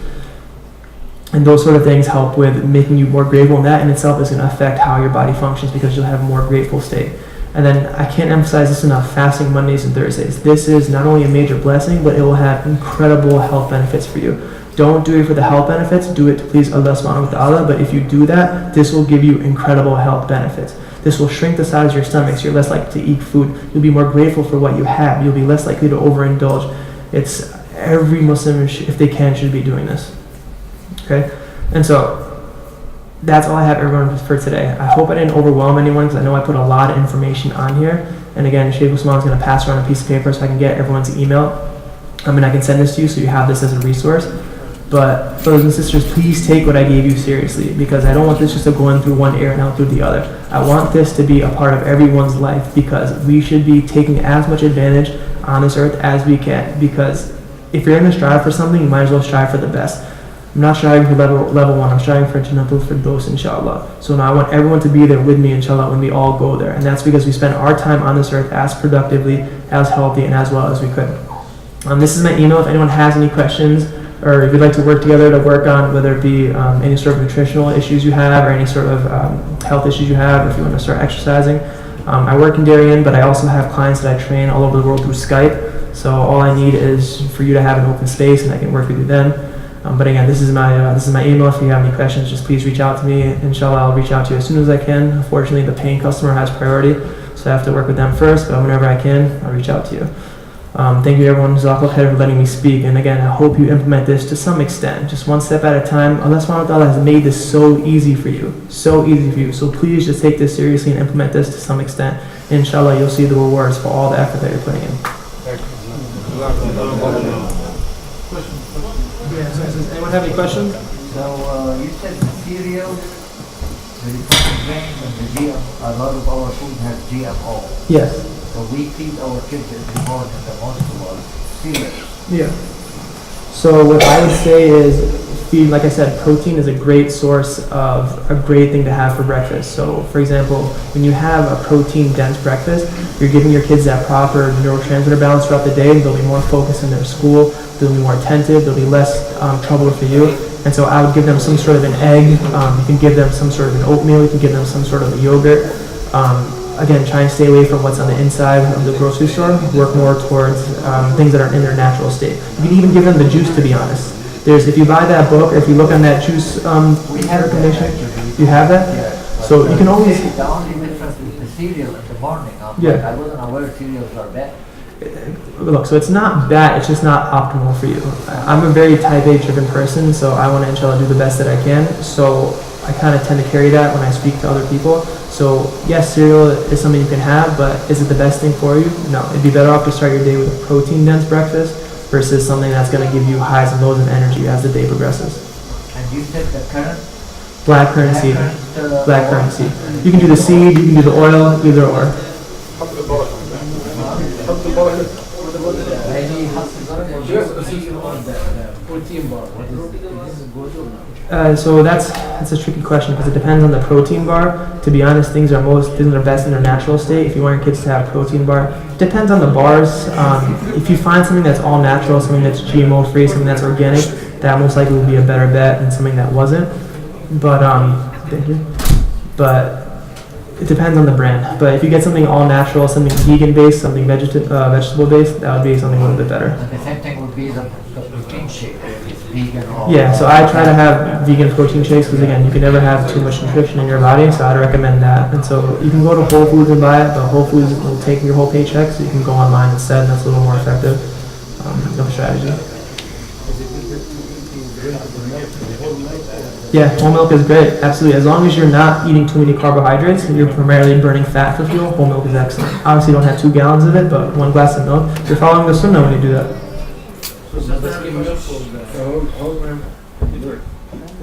And those sort of things help with making you more grateful, and that in itself is going to affect how your body functions, because you'll have a more grateful state. And then I can't emphasize this enough, fasting Mondays and Thursdays. This is not only a major blessing, but it will have incredible health benefits for you. Don't do it for the health benefits, do it to please Allah subhanahu wa ta'ala, but if you do that, this will give you incredible health benefits. This will shrink the size of your stomach, so you're less likely to eat food. You'll be more grateful for what you have. You'll be less likely to overindulge. It's every Muslim, if they can, should be doing this. Okay? And so, that's all I have, everyone, for today. I hope I didn't overwhelm anyone, because I know I put a lot of information on here. And again, Sheikh Usman is going to pass around a piece of paper so I can get everyone's email. I can send this to you so you have this as a resource. But brothers and sisters, please take what I gave you seriously, because I don't want this just to go in through one ear and out through the other. I want this to be a part of everyone's life, because we should be taking as much advantage on this earth as we can. Because if you're going to strive for something, you might as well strive for the best. I'm not striving for level 1, I'm striving for Jannatul Firdaus, inshallah. So now I want everyone to be there with me, inshallah, when we all go there. And that's because we spend our time on this earth as productively, as healthy, and as well as we could. This is my email. If anyone has any questions, or if you'd like to work together to work on whether it be any sort of nutritional issues you have, or any sort of health issues you have, or if you want to start exercising. I work in Darien, but I also have clients that I train all over the world through Skype. So all I need is for you to have an open space, and I can work with you then. But again, this is my email. If you have any questions, just please reach out to me. Inshallah, I'll reach out to you as soon as I can. Unfortunately, the paying customer has priority, so I have to work with them first. But whenever I can, I'll reach out to you. Thank you, everyone, Jazakallah khair, for letting me speak. And again, I hope you implement this to some extent, just one step at a time. Allah subhanahu wa ta'ala has made this so easy for you, so easy for you. So please just take this seriously and implement this to some extent. Inshallah, you'll see the rewards for all the effort that you're putting in. Does anyone have any questions? So you said the cereals, the refined grains, and the GM, a lot of our food has GMO. Yes. So we feed our kids every morning the most of our cereals. Yeah. So what I would say is, feed, like I said, protein is a great source of a great thing to have for breakfast. So for example, when you have a protein dense breakfast, you're giving your kids that proper neurotransmitter balance throughout the day, and they'll be more focused in their school, they'll be more attentive, there'll be less trouble for you. And so I would give them some sort of an egg, you can give them some sort of an oatmeal, you can give them some sort of a yogurt. Again, try and stay away from what's on the inside of the grocery store. Work more towards things that are in their natural state. You can even give them the juice, to be honest. If you buy that book, or if you look on that juice recommendation, you have that? Yeah. So you can always... The only difference is the cereal in the morning. Yeah. I wasn't aware cereals are bad. Look, so it's not bad, it's just not optimal for you. I'm a very type A driven person, so I want to, inshallah, do the best that I can. So I kind of tend to carry that when I speak to other people. So yes, cereal is something you can have, but is it the best thing for you? No. It'd be better off to start your day with a protein dense breakfast versus something that's going to give you highs and lows of energy as the day progresses. And And you said the current? Black currant seed. Black currant seed. You can do the seed, you can do the oil, either or. So that's a tricky question because it depends on the protein bar. To be honest, things are best in their natural state. If you want your kids to have a protein bar, it depends on the bars. If you find something that's all natural, something that's GMO free, something that's organic, that most likely will be a better bet than something that wasn't. But it depends on the brand. But if you get something all natural, something vegan based, something vegetable based, that would be something a little bit better. And the same thing would be the protein shake. It's vegan or... Yeah, so I try to have vegan protein shakes because again, you can never have too much nutrition in your body, so I'd recommend that. And so you can go to Whole Foods and buy it, but Whole Foods will take your whole paycheck, so you can go online instead, and that's a little more effective strategy. Yeah, whole milk is great, absolutely. As long as you're not eating too many carbohydrates and you're primarily burning fat for fuel, whole milk is excellent. Obviously, you don't have 2 gallons of it, but 1 glass of milk. You're following the sunnah when you do that.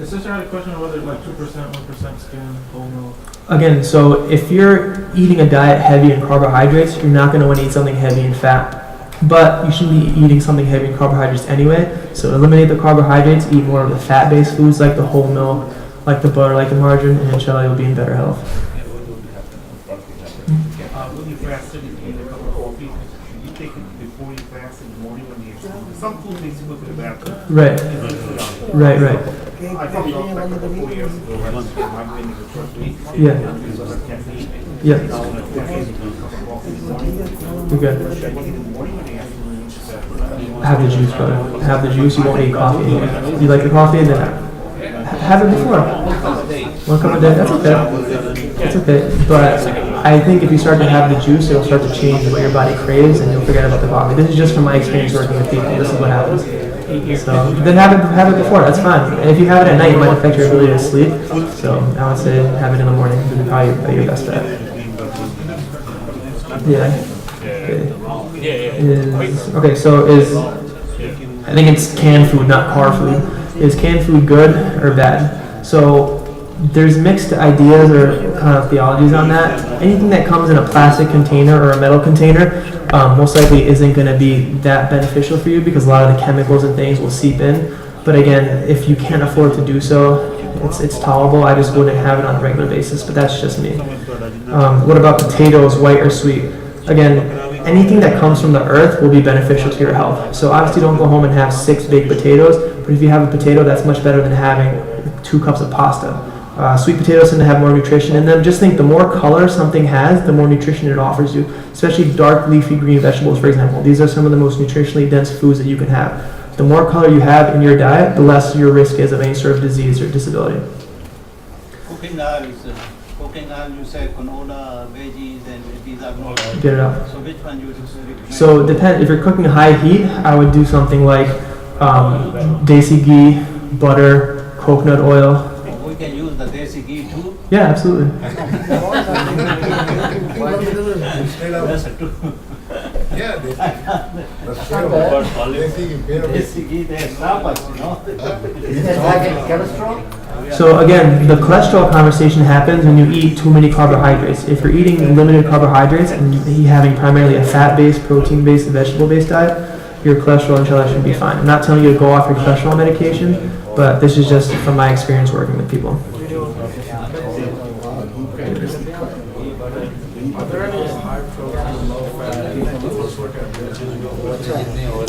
Is this a question of whether like 2%, 1% skim, whole milk? Again, so if you're eating a diet heavy in carbohydrates, you're not going to want to eat something heavy in fat. But you should be eating something heavy in carbohydrates anyway. So eliminate the carbohydrates, eat more of the fat-based foods like the whole milk, like the butter, like the margarine, and inshallah you'll be in better health. When you fasted, you eat a cup of coffee. Should you take it before you fast in the morning when you some food makes you go to the bathroom? Right. I found out like a couple of years ago when my brain was the first week. Yeah. Because of the caffeine. Yeah. Now when I fast, you drink a cup of coffee in the morning. Okay. Should I take it in the morning or in the afternoon? She said, Have the juice, brother. Have the juice. You won't eat coffee. You like the coffee, then have it before. 1 cup a day. That's okay. That's okay. But I think if you start to have the juice, it'll start to change what your body craves, and you'll forget about the coffee. This is just from my experience working with people. This is what happens. So then have it before. That's fine. And if you have it at night, it might affect your ability to sleep. So I would say have it in the morning. This is probably your best bet. Yeah. Okay, so I think it's canned food, not car food. Is canned food good or bad? So there's mixed ideas or kind of theologies on that. Anything that comes in a plastic container or a metal container most likely isn't going to be that beneficial for you because a lot of the chemicals and things will seep in. But again, if you can't afford to do so, it's tolerable. I just wouldn't have it on a regular basis, but that's just me. What about potatoes, white or sweet? Again, anything that comes from the earth will be beneficial to your health. So obviously don't go home and have 6 baked potatoes, but if you have a potato, that's much better than having 2 cups of pasta. Sweet potatoes tend to have more nutrition in them. Just think the more color something has, the more nutrition it offers you, especially dark leafy green vegetables, for example. These are some of the most nutritionally dense foods that you can have. The more color you have in your diet, the less your risk is of any sort of disease or disability. Cooking oil, you say canola, veggies, and these are not. Get it out. So which one you recommend? So depend. If you're cooking high heat, I would do something like desi ghee, butter, coconut oil. We can use the desi ghee too. Yeah, absolutely. Yeah, Desi ghee, they stop us, you know. Is that like cholesterol? So again, the cholesterol conversation happens when you eat too many carbohydrates. If you're eating limited carbohydrates and you're having primarily a fat-based, protein-based, and vegetable-based diet, your cholesterol inshallah should be fine. I'm not telling you to go off your cholesterol medication, but this is just from my experience working with people.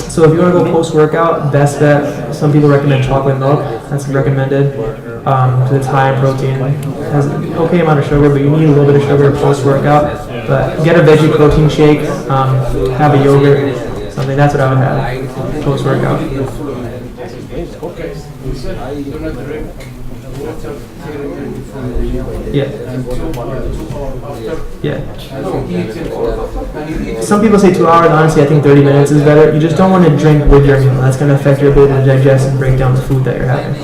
So if you want to go post-workout, best bet, some people recommend chocolate milk. That's recommended because it's high in protein. It has an okay amount of sugar, but you need a little bit of sugar post-workout. But get a veggie protein shake, have a yogurt, something. That's what I would have post-workout. Yeah. Some people say 2 hours. Honestly, I think 30 minutes is better. You just don't want to drink with your meal. That's going to affect your ability to digest and break down the food that you're having.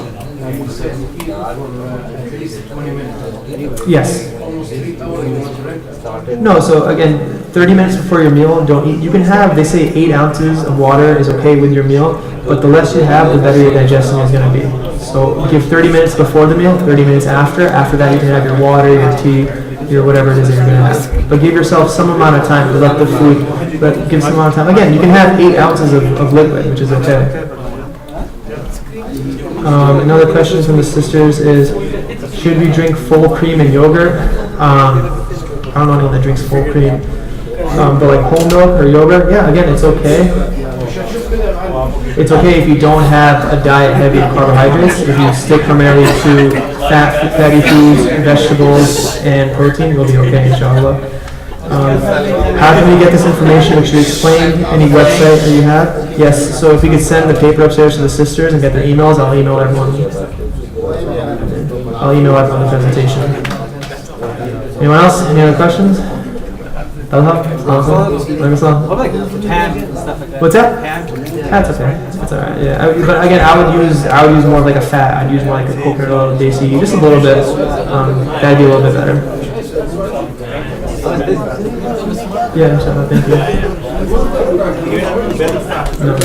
Yes. No, so again, 30 minutes before your meal, don't eat. You can have, they say 8 ounces of water is okay with your meal, but the less you have, the better your digestion is going to be. So give 30 minutes before the meal, 30 minutes after. After that, you can have your water, your tea, your whatever it is that you're going to have. But give yourself some amount of time to let the food, but give some amount of time. Again, you can have 8 ounces of liquid, which is okay. Another question from the sisters is, should we drink full cream and yogurt? I don't know anyone that drinks full cream. But like whole milk or yogurt, yeah, again, it's okay. It's okay if you don't have a diet heavy in carbohydrates. If you stick primarily to fatty foods, vegetables, and protein, you'll be okay, inshallah. How can we get this information? Should we explain any website that you have? Yes, so if you could send the paper upstairs to the sisters and get their emails, I'll email everyone. I'll email everyone the presentation. Anyone else? Any other questions? What about like pan and stuff like that? What's that? Pan? That's okay. That's alright. Yeah. But again, I would use more of like a fat. I'd use more like a coconut oil, desi, just a little bit. That'd be a little bit better. Yeah, inshallah. Thank you. No.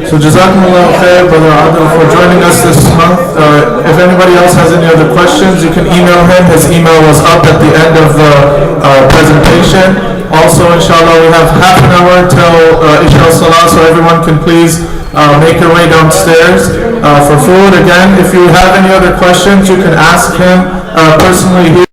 So Jazakumullah khair, Brother Adil, for joining us this month. If anybody else has any other questions, you can email him. His email was up at the end of the presentation. Also, inshallah, we have half an hour till Isha Salah, so everyone can please make your way downstairs for food. Again, if you have any other questions, you can ask him personally here.